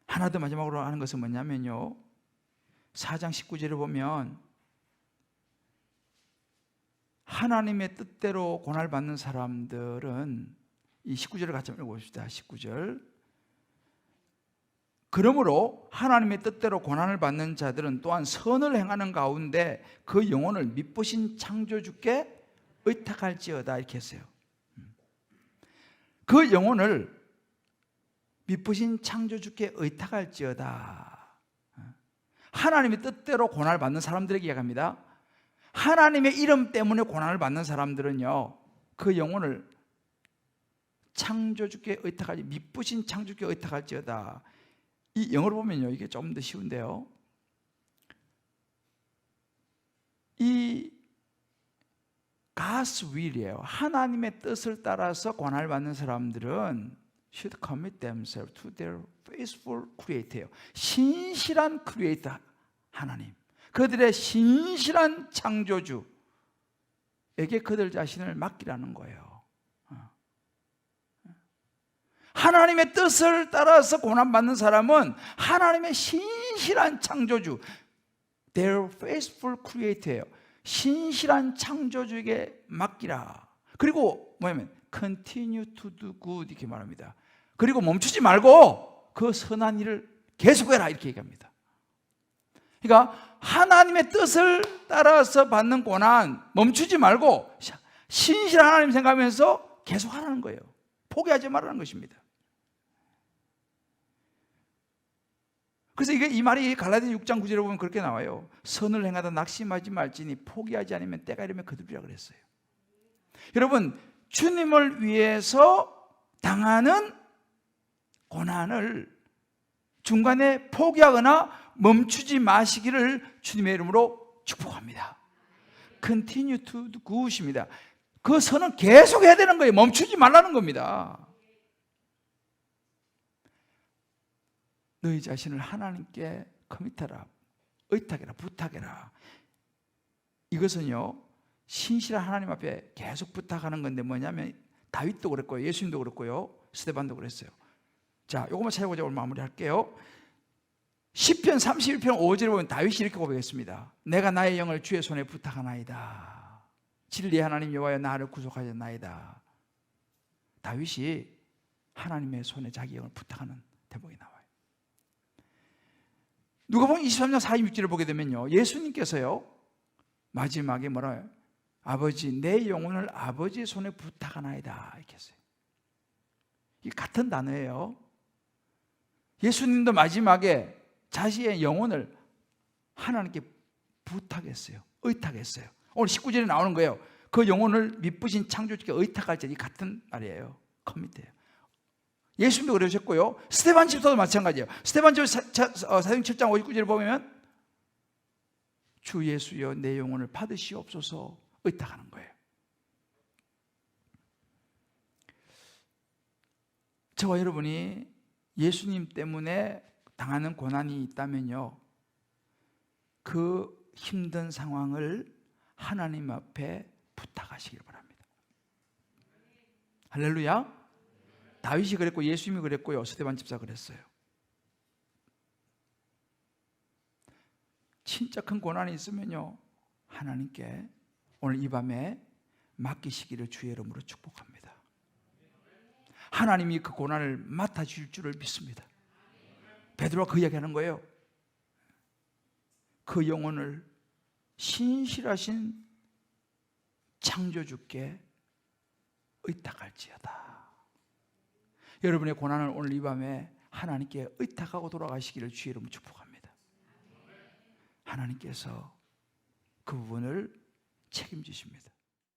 S1: 하나 더 마지막으로 하는 것은 뭐냐면요, 4장 19절에 보면 하나님의 뜻대로 고난을 받는 사람들은, 이 19절을 같이 읽어봅시다. 19절. 그러므로 하나님의 뜻대로 고난을 받는 자들은 또한 선을 행하는 가운데 그 영혼을 미쁘신 창조주께 의탁할지어다 이렇게 했어요. 그 영혼을 미쁘신 창조주께 의탁할지어다. 하나님의 뜻대로 고난을 받는 사람들에게 이야기합니다. 하나님의 이름 때문에 고난을 받는 사람들은요, 그 영혼을 창조주께 의탁할지, 미쁘신 창조주께 의탁할지어다. 이 영어로 보면요, 이게 좀 더 쉬운데요, 이 God's will이에요. 하나님의 뜻을 따라서 고난을 받는 사람들은 should commit themselves to their faithful creator예요. 신실한 크리에이터 하나님, 그들의 신실한 창조주에게 그들 자신을 맡기라는 거예요. 하나님의 뜻을 따라서 고난받는 사람은 하나님의 신실한 창조주, their faithful creator예요. 신실한 창조주에게 맡기라. 그리고 뭐냐면 continue to do good 이렇게 말합니다. 그리고 멈추지 말고 그 선한 일을 계속해라 이렇게 얘기합니다. 그러니까 하나님의 뜻을 따라서 받는 고난 멈추지 말고 신실한 하나님 생각하면서 계속하라는 거예요. 포기하지 말라는 것입니다. 그래서 이 말이 갈라디아 6장 9절에 보면 그렇게 나와요. 선을 행하다 낙심하지 말지니 포기하지 않으면 때가 이르면 거두리라 그랬어요. 여러분, 주님을 위해서 당하는 고난을 중간에 포기하거나 멈추지 마시기를 주님의 이름으로 축복합니다. Continue to do good입니다. 그 선은 계속 해야 되는 거예요. 멈추지 말라는 겁니다. 너희 자신을 하나님께 커밋하라, 의탁해라, 부탁해라. 이것은요, 신실한 하나님 앞에 계속 부탁하는 건데 뭐냐면 다윗도 그랬고요, 예수님도 그랬고요, 스데반도 그랬어요. 자, 요것만 찾아보자. 오늘 마무리할게요. 시편 31편 5절에 보면 다윗이 이렇게 고백했습니다. 내가 나의 영을 주의 손에 부탁하나이다. 진리의 하나님 여호와여 나를 구속하셨나이다. 다윗이 하나님의 손에 자기 영을 부탁하는 대목이 나와요. 누가복음 23장 46절을 보게 되면요, 예수님께서요 마지막에 뭐라요? 아버지 내 영혼을 아버지의 손에 부탁하나이다 이렇게 했어요. 이 같은 단어예요. 예수님도 마지막에 자신의 영혼을 하나님께 부탁했어요. 의탁했어요. 오늘 19절에 나오는 거예요. 그 영혼을 미쁘신 창조주께 의탁할지, 이 같은 말이에요. 커밋해요. 예수님도 그러셨고요, 스데반 집사도 마찬가지예요. 스데반 집사 사도행 7장 59절에 보면 주 예수여 내 영혼을 받으시옵소서 의탁하는 거예요. 저와 여러분이 예수님 때문에 당하는 고난이 있다면요, 그 힘든 상황을 하나님 앞에 부탁하시길 바랍니다. 할렐루야. 다윗이 그랬고 예수님이 그랬고요, 스데반 집사 그랬어요. 진짜 큰 고난이 있으면요, 하나님께 오늘 이 밤에 맡기시기를 주의 이름으로 축복합니다. 하나님이 그 고난을 맡아주실 줄을 믿습니다. 베드로가 그 이야기하는 거예요. 그 영혼을 신실하신 창조주께 의탁할지어다. 여러분의 고난을 오늘 이 밤에 하나님께 의탁하고 돌아가시기를 주의 이름으로 축복합니다. 하나님께서 그 부분을 책임지십니다.